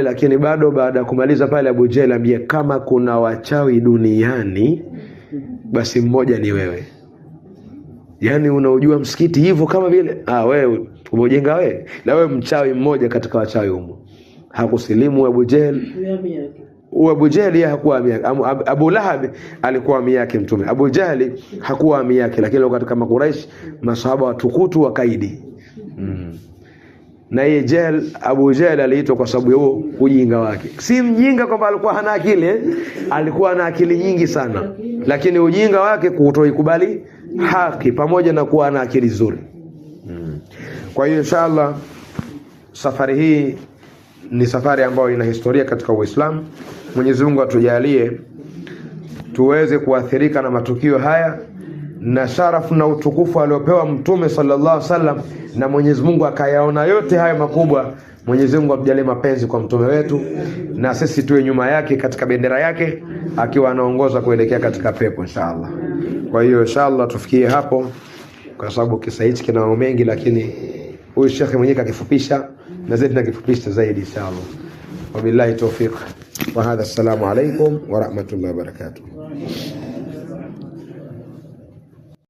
Lakini bado baada ya kumaliza pale, Abu Jahl ambia, kama kuna wachawi duniani basi mmoja ni wewe. Yani unaujua msikiti hivyo kama vile wewe umejenga wewe, na wewe mchawi mmoja katika wachawi humo. Hakusilimu Abu Jahl. Abu Jahl yeye hakuwa ami yake. Abu Lahab alikuwa ami yake mtume. Abu Jahl hakuwa ami yake, lakini katika Makuraish masahaba watukutu wakaidi. Na yeye Abu Jahl aliitwa kwa sababu ya ujinga wake. Si mjinga kwamba alikuwa hana akili, alikuwa na akili nyingi sana, lakini ujinga wake kutoikubali haki pamoja na kuwa na akili nzuri. Kwa hiyo inshallah safari hii ni safari ambayo ina historia katika Uislamu. Mwenyezi Mungu atujalie tuweze kuathirika na matukio haya na sharafu na utukufu aliopewa Mtume sallallahu alaihi wasallam, na Mwenyezi Mungu akayaona yote haya makubwa. Mwenyezi Mungu atujalie mapenzi kwa mtume wetu, na sisi tuwe nyuma yake katika bendera yake, akiwa anaongoza kuelekea katika pepo inshallah. Kwa hiyo inshallah tufikie hapo, kwa sababu kisa hichi kina mambo mengi, lakini huyu shekhi mwenyewe kakifupisha na zaidi nakifupisha zaidi inshallah. Wabillahi tawfiq wa hadha, assalamu alaykum wa rahmatullahi wa barakatuh.